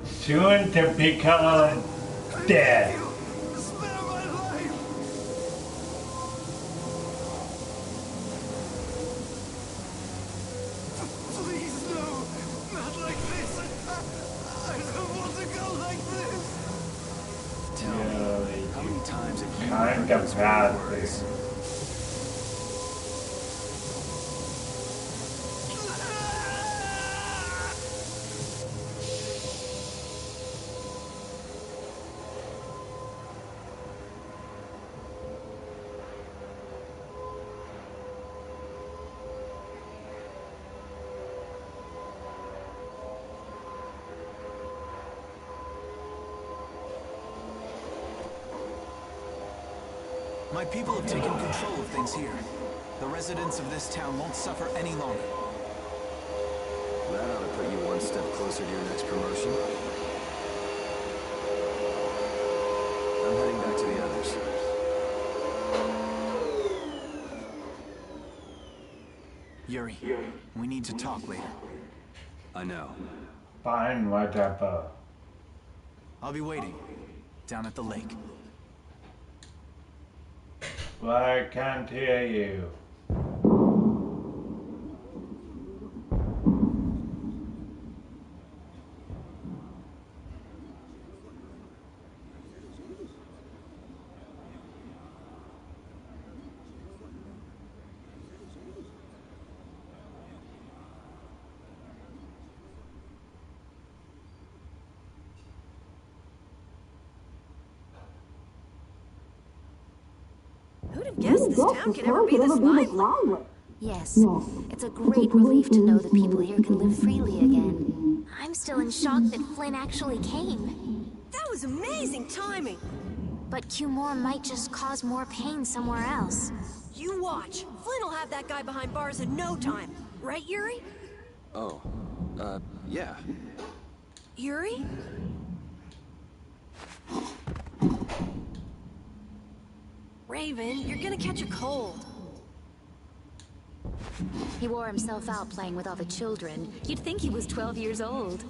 Soon to become dead. Spare my life! Please, no! Not like this! I don't want to go like this! Tell me, how many times have you Kind heard of those bad. words? My people have taken control of things here. The residents of this town won't suffer any longer. That ought to put you one step closer to your next promotion. I'm heading back to the others. Yuri, we need to talk later. I know. Fine, whatever. I'll be waiting. Down at the lake. Well, I can't hear you. Who'd have guessed this town could ever be this lively? Yes, it's a great relief to know that people here can live freely again. I'm still in shock that Flynn actually came. That was amazing timing. But Cumor might just cause more pain somewhere else. You watch. Flynn will have that guy behind bars in no time. Right, Yuri? Oh, yeah. Yuri? Raven, you're gonna catch a cold. He wore himself out playing with all the children. You'd think he was 12 years old.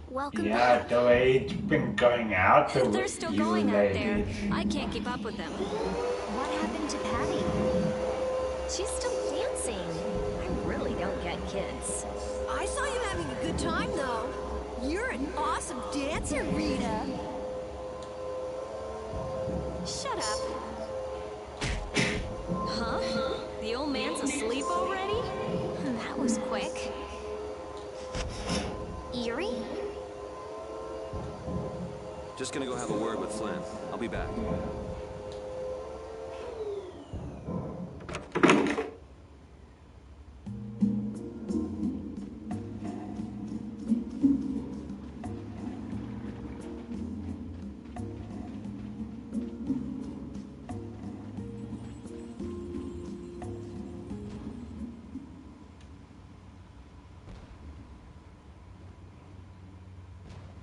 Welcome Yeah, back. the way it's been going out the They're still you going out there. ladies. I can't keep up with them. What happened to Patty? She's still dancing. I really don't get kids. I saw you having a good time, though. You're an awesome dancer, Rita. Shut up. Huh? The old man's asleep already? That was quick. Yuri? Just gonna go have a word with Flynn. I'll be back.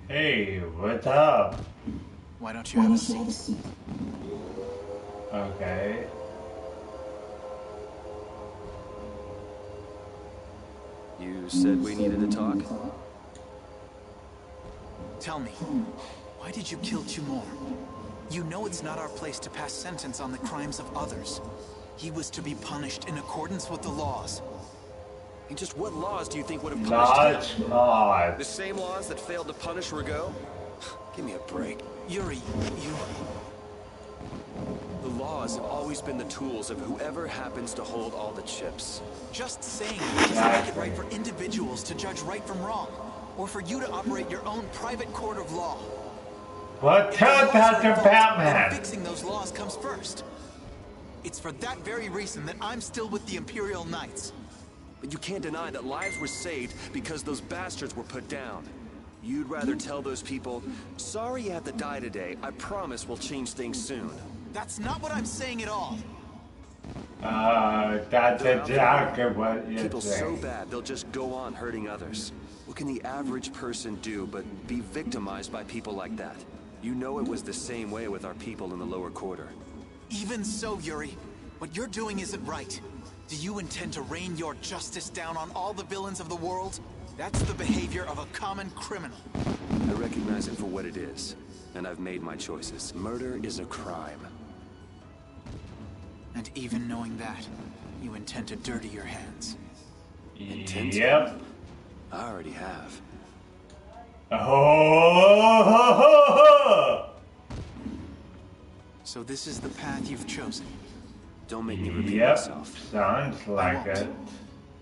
Hey, what's up? Why don't you have a seat? Okay. You said we needed to talk? Tell me, why did you kill Cumor? You know it's not our place to pass sentence on the crimes of others. He was to be punished in accordance with the laws. And just what laws do you think would have punished him? Laws. The same laws that failed to punish Rigaud? Give me a break. Yuri, you... The laws have always been the tools of whoever happens to hold all the chips. Just saying it doesn't make it right for individuals to judge right from wrong, or for you to operate your own private court of law. Well, tell that to Batman. Fixing those laws comes first. It's for that very reason that I'm still with the Imperial Knights. But you can't deny that lives were saved because those bastards were put down. You'd rather tell those people, sorry you have to die today, I promise we'll change things soon. That's not what I'm saying at all. That's exactly what you're People saying. so bad, they'll just go on hurting others. What can the average person do but be victimized by people like that? You know it was the same way with our people in the lower quarter. Even so, Yuri, what you're doing isn't right. Do you intend to rain your justice down on all the villains of the world? That's the behavior of a common criminal. I recognize it for what it is, and I've made my choices. Murder is a crime. And even knowing that, you intend to dirty your hands. Intend to? Yep. I already have. Oh. So this is the path you've chosen. Don't make me repeat Yep. myself. Sounds like it.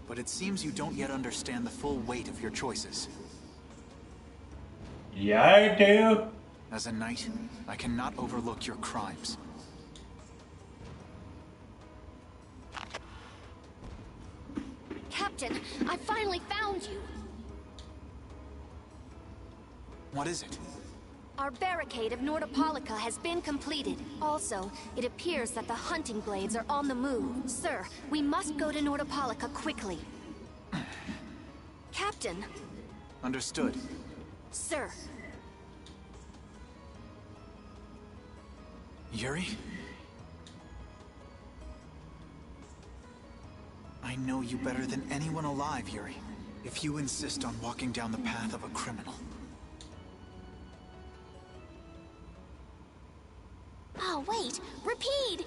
But it seems you don't yet understand the full weight of your choices. Yeah, I do. As a knight, I cannot overlook your crimes. Captain, I finally found you. What is it? Our barricade of Nordopolica has been completed. Also, it appears that the hunting blades are on the move. Sir, we must go to Nordopolica quickly. Captain! Understood. Sir! Yuri? I know you better than anyone alive, Yuri. If you insist on walking down the path of a criminal. Oh, wait! Repeat!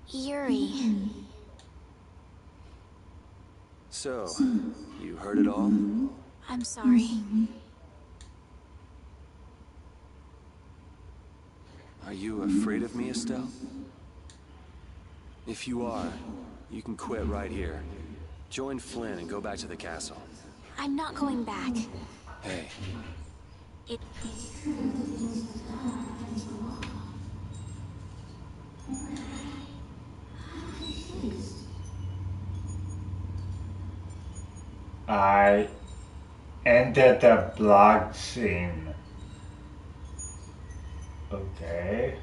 Yuri. So, you heard it all? I'm sorry. Are you afraid of me, Estelle? If you are, you can quit right here. Join Flynn and go back to the castle. I'm not going back. Hey. It... I entered the block scene. Okay.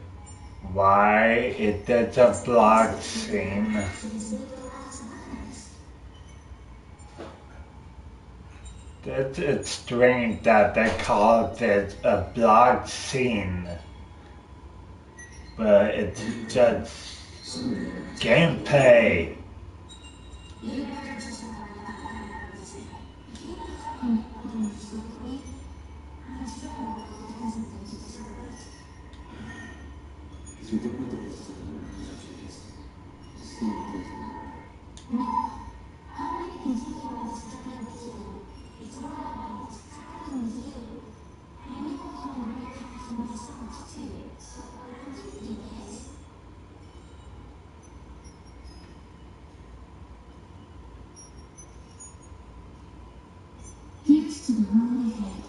Why it is a block scene? It's strange that they call it a block scene. But it's just gameplay. Here's to the road ahead.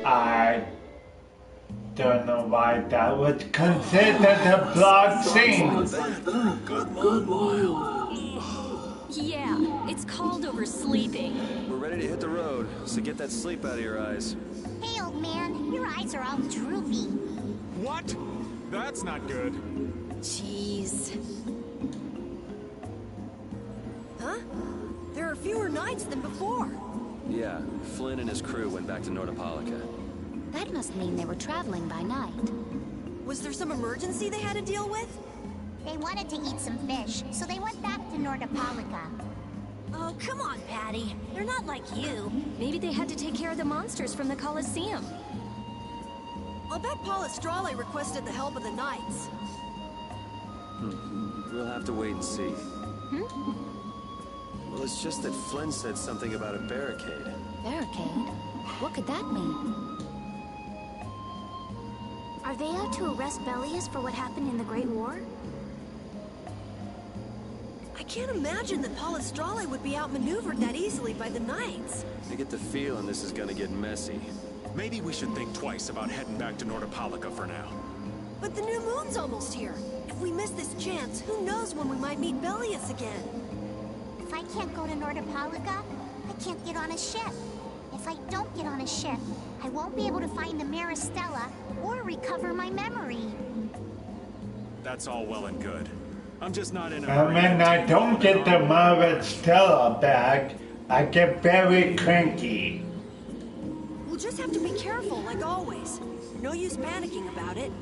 I don't know why that was considered a block scene. Yeah, it's called oversleeping. We're ready to hit the road, so get that sleep out of your eyes. Hey, old man, your eyes are all droopy. What? That's not good. Jeez. Huh? There are fewer knights than before. Yeah, Flynn and his crew went back to Nordopolica. That must mean they were traveling by night. Was there some emergency they had to deal with? They wanted to eat some fish, so they went back to Nordopolica. Oh, come on, Patty. They're not like you. Maybe they had to take care of the monsters from the Colosseum. I'll bet Palestrale requested the help of the Knights. We'll have to wait and see. Well, it's just that Flynn said something about a barricade. Barricade? What could that mean? Are they out to arrest Bellius for what happened in the Great War? I can't imagine that Palestrale would be outmaneuvered that easily by the Knights. I get the feeling this is gonna get messy. Maybe we should think twice about heading back to Nordopolica for now. But the new moon's almost here. If we miss this chance, who knows when we might meet Bellius again? If I can't go to Nordopolica, I can't get on a ship. If I don't get on a ship, I won't be able to find the Maristella or recover my memory. That's all well and good. I'm just not in a And when I don't get the Maristella back, I get very cranky. We'll just have to be careful, like always. No use panicking about it.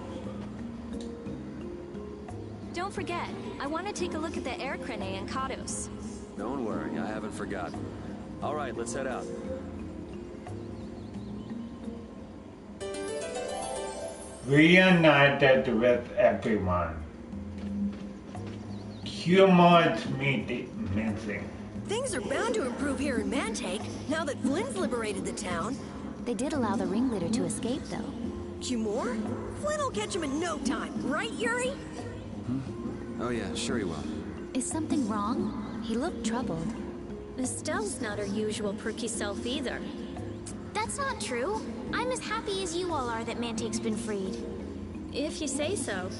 Don't forget, I want to take a look at the air crane in Kados. Don't worry, I haven't forgotten. All right, let's head out. Reunited with everyone. Humor's missing. Things are bound to improve here in Mantake, now that Flynn's liberated the town. They did allow the ringleader to escape, though. Cumore? Flynn will catch him in no time, right, Yuri? Oh yeah, sure he will. Is something wrong? He looked troubled. Estelle's not her usual perky self either. That's not true. I'm as happy as you all are that Mantake's been freed. If you say so.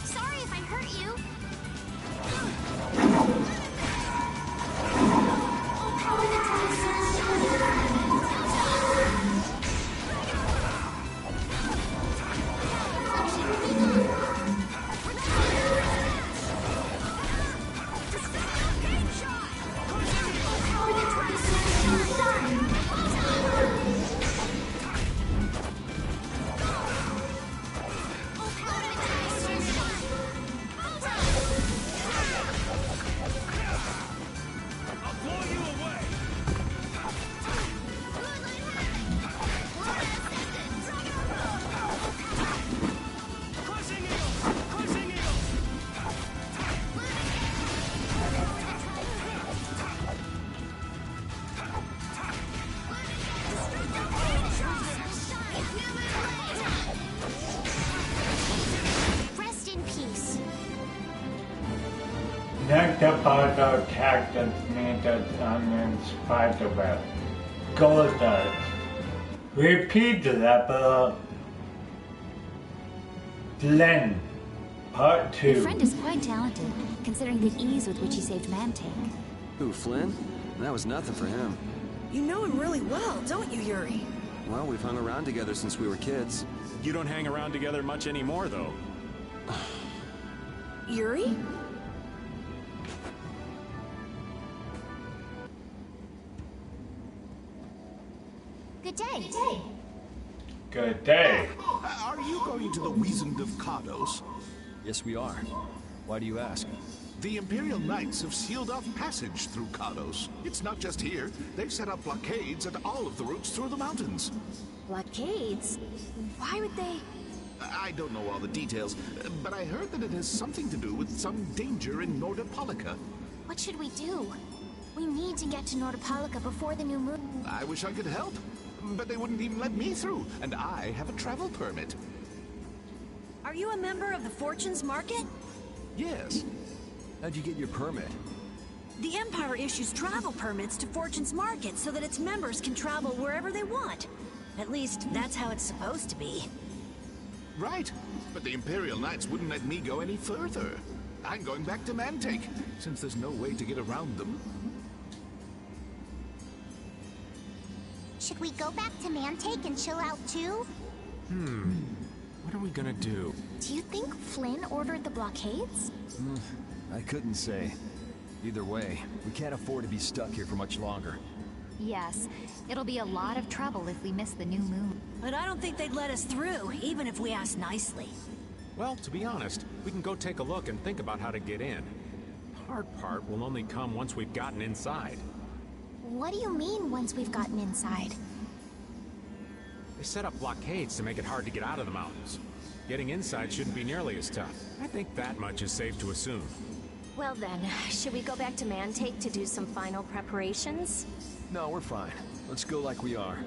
Sorry if I hurt you. Next about our tactics needed on Spider-Web. Gold does. Repeat level. Glenn. Part 2. Your friend is quite talented, considering the ease with which he saved Mantake. Who, Flynn? That was nothing for him. You know him really well, don't you, Yuri? Well, we've hung around together since we were kids. You don't hang around together much anymore, though. Yuri? Good day. Good day. Are you going to the Wizened of Kados? Yes, we are. Why do you ask? The Imperial Knights have sealed off passage through Kados. It's not just here. They've set up blockades at all of the routes through the mountains. Blockades? Why would they? I don't know all the details, but I heard that it has something to do with some danger in Nordopolica. What should we do? We need to get to Nordopolica before the new moon. I wish I could help, but they wouldn't even let me through, and I have a travel permit. Are you a member of the Fortunes Market? Yes. How'd you get your permit? The Empire issues travel permits to Fortune's Market so that its members can travel wherever they want. At least, that's how it's supposed to be. Right, but the Imperial Knights wouldn't let me go any further. I'm going back to Mantake, since there's no way to get around them. Should we go back to Mantake and chill out too? What are we gonna do? Do you think Flynn ordered the blockades? I couldn't say. Either way, we can't afford to be stuck here for much longer. Yes, it'll be a lot of trouble if we miss the new moon. But I don't think they'd let us through, even if we asked nicely. Well, to be honest, we can go take a look and think about how to get in. The hard part will only come once we've gotten inside. What do you mean, once we've gotten inside? They set up blockades to make it hard to get out of the mountains. Getting inside shouldn't be nearly as tough. I think that much is safe to assume. Well then, should we go back to Mantake to do some final preparations? No, we're fine. Let's go like we are.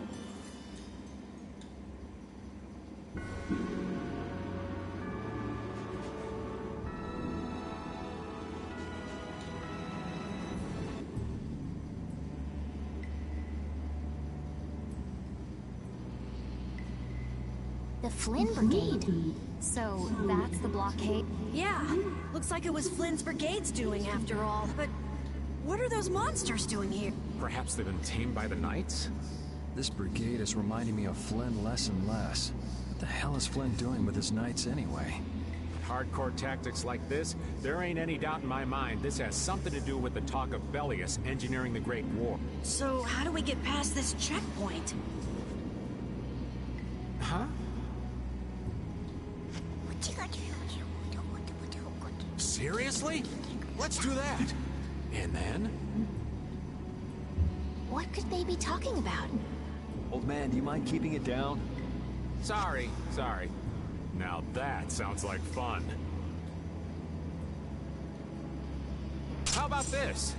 The Flynn Brigade. So, that's the blockade? Yeah, looks like it was Flynn's brigade's doing after all. But what are those monsters doing here? Perhaps they've been tamed by the Knights? This brigade is reminding me of Flynn less and less. What the hell is Flynn doing with his Knights anyway? Hardcore tactics like this, there ain't any doubt in my mind this has something to do with the talk of Bellius engineering the Great War. So how do we get past this checkpoint? Huh? Seriously? Let's do that. And then? What could they be talking about? Old man, do you mind keeping it down? Sorry. Now that sounds like fun. How about this?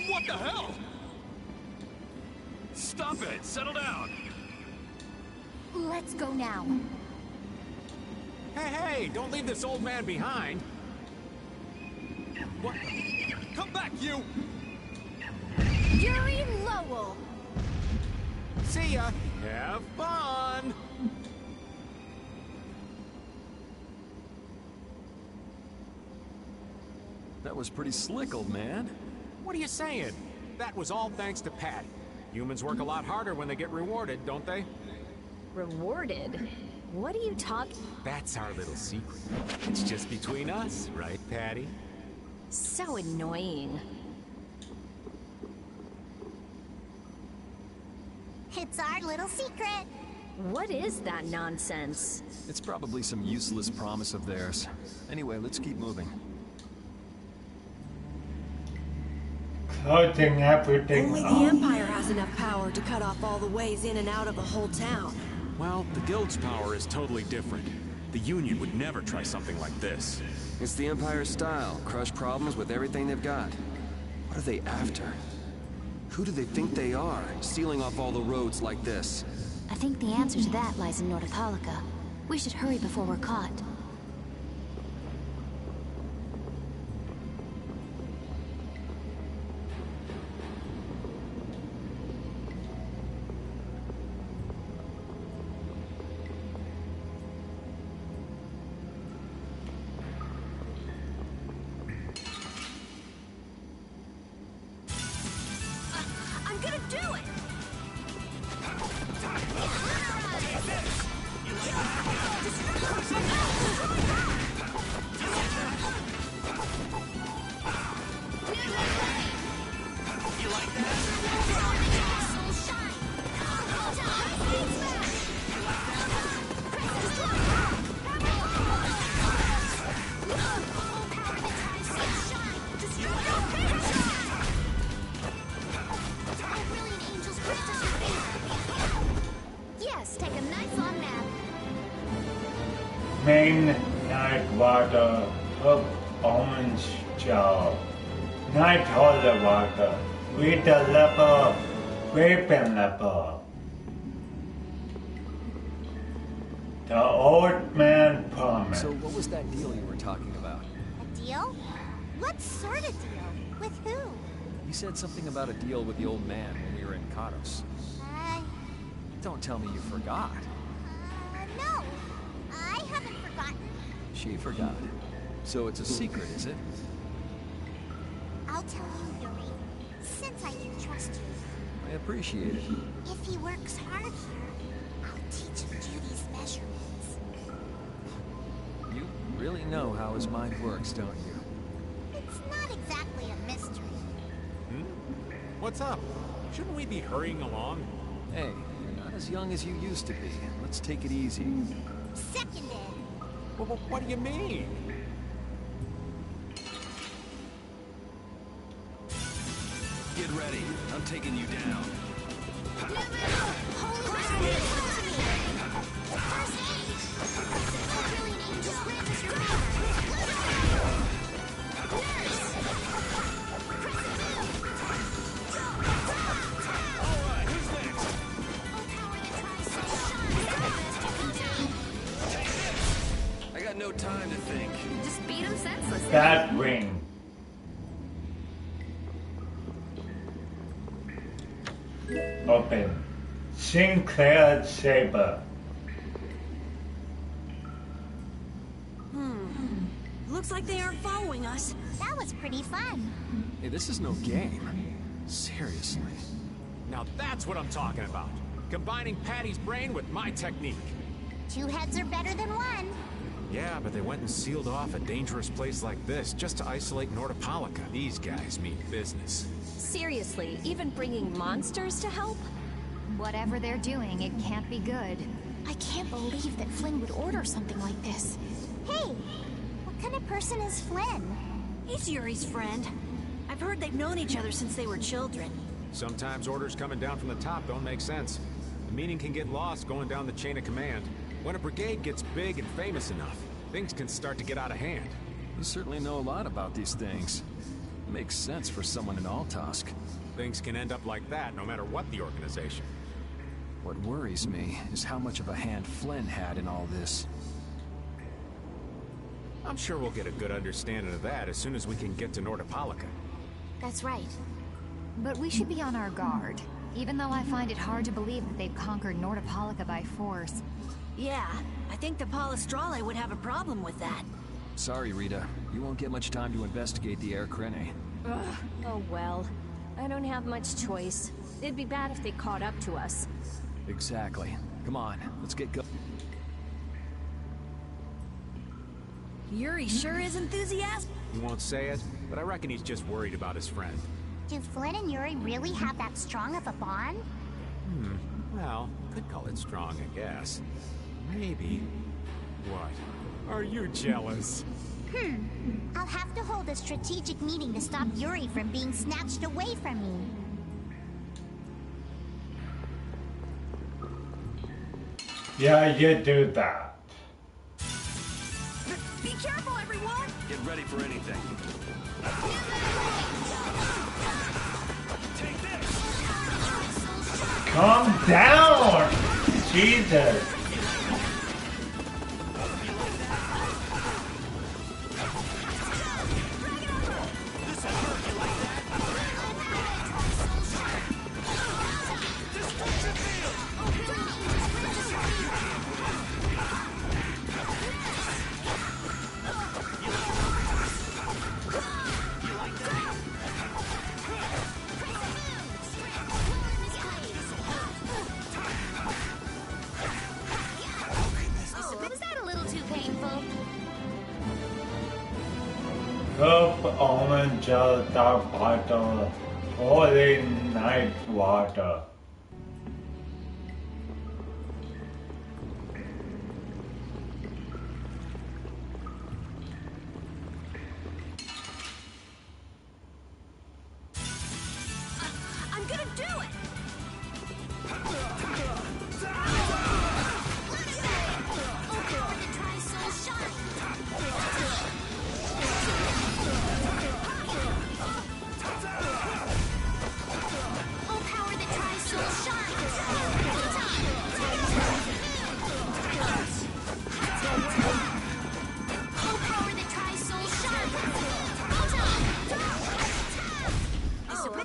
What the hell? Stop it! Settle down! Let's go now. Hey, don't leave this old man behind! What? Come back, you! Yuri Lowell! See ya! Have fun! That was pretty slick, old man. What are you saying? That was all thanks to Patty. Humans work a lot harder when they get rewarded, don't they? Rewarded? What are you talking? That's our little secret. It's just between us, right, Patty? So annoying. It's our little secret. What is that nonsense? It's probably some useless promise of theirs. Anyway, let's keep moving. Closing everything Only the off. Empire has enough power to cut off all the ways in and out of the whole town. Well, the Guild's power is totally different. The Union would never try something like this. It's the Empire's style. Crush problems with everything they've got. What are they after? Who do they think they are, sealing off all the roads like this? I think the answer to that lies in Nordopolica. We should hurry before we're caught. I'm gonna do it! Yes, take a nice long nap. Main night water of orange job. Night holy water. With the leper, weeping leper. The old man promised. So what was that deal you were talking about? A deal? What sort of deal? With who? You said something about a deal with the old man when we were in Katos. Don't tell me you forgot. No. I haven't forgotten. She forgot. So it's a secret, is it? I'll tell you, Yuri. Since I can trust you. I appreciate it. If he works hard here, I'll teach him Judy's measurements. You really know how his mind works, don't you? It's not exactly a mystery. What's up? Shouldn't we be hurrying along? Hey, you're not as young as you used to be. Let's take it easy. Seconded. Well, what do you mean? Get ready. I'm taking you down. I got no time to think. Just beat him senseless. That ring. Open. Sinclair Saber. Looks like they aren't following us. That was pretty fun. Hey, this is no game. Seriously. Now that's what I'm talking about. Combining Patty's brain with my technique. 2 heads are better than 1. Yeah, but they went and sealed off a dangerous place like this just to isolate Nordopolica. These guys mean business. Seriously, even bringing monsters to help? Whatever they're doing, it can't be good. I can't believe that Flynn would order something like this. Hey, what kind of person is Flynn? He's Yuri's friend. I've heard they've known each other since they were children. Sometimes orders coming down from the top don't make sense. The meaning can get lost going down the chain of command. When a brigade gets big and famous enough, things can start to get out of hand. You certainly know a lot about these things. Makes sense for someone in Altosk. Things can end up like that no matter what the organization. What worries me is how much of a hand Flynn had in all this. I'm sure we'll get a good understanding of that as soon as we can get to Nordopolica. That's right. But we should be on our guard, even though I find it hard to believe that they've conquered Nordopolica by force. Yeah, I think the Palestrale would have a problem with that. Sorry, Rita. You won't get much time to investigate the Air Krene. Ugh. Oh well. I don't have much choice. It'd be bad if they caught up to us. Exactly. Come on, let's get going. Yuri sure is enthusiastic. He won't say it, but I reckon he's just worried about his friend. Do Flynn and Yuri really have that strong of a bond? Well, could call it strong, I guess. Maybe. What? Are you jealous? I'll have to hold a strategic meeting to stop Yuri from being snatched away from me. Yeah, you do that. Be careful, everyone! Get ready for anything. Calm down! Jesus! Cup orange dark water, holy night water. I'm gonna do it!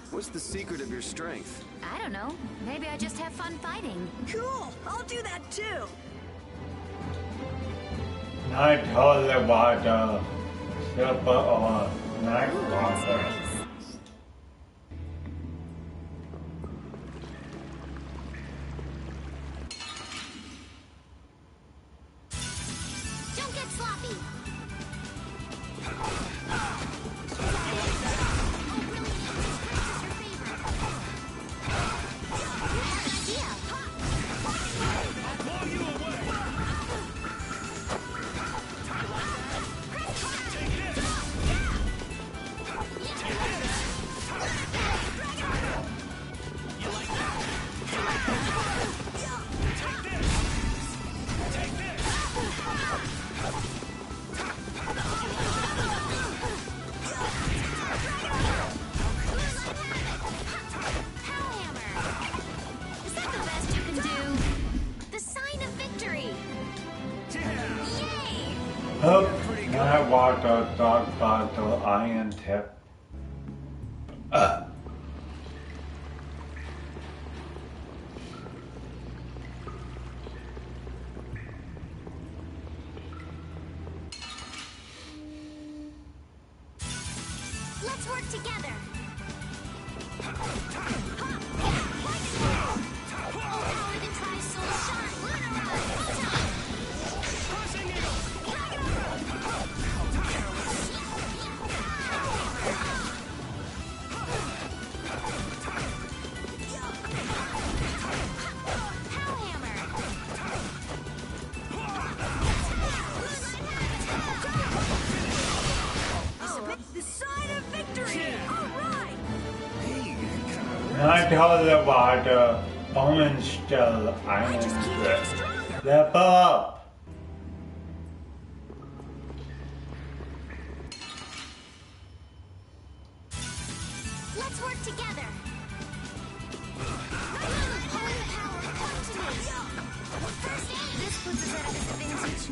What's the secret of your strength? I don't know. Maybe I just have fun fighting. Cool! I'll do that too! Night holy water, silver or night water. Hook, not water, dog bottle, iron tip. Let's work together. Not all the water, orange still iron grip. Level up! Let's work together. This puts us at a disadvantage.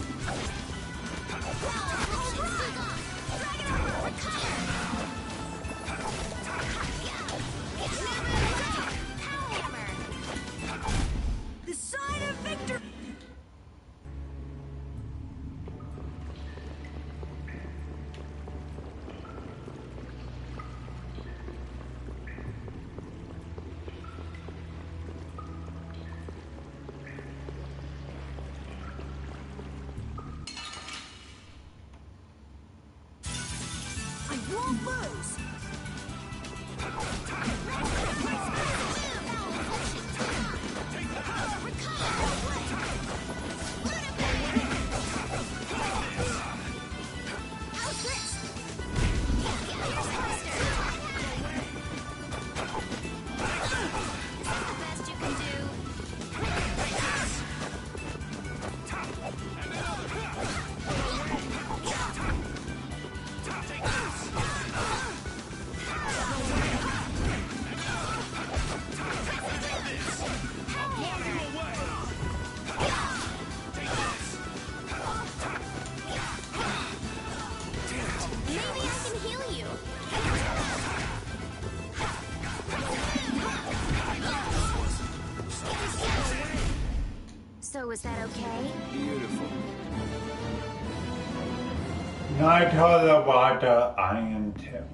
The sign of victory! I won't lose! So is that okay? Beautiful. Not all the water, iron tip.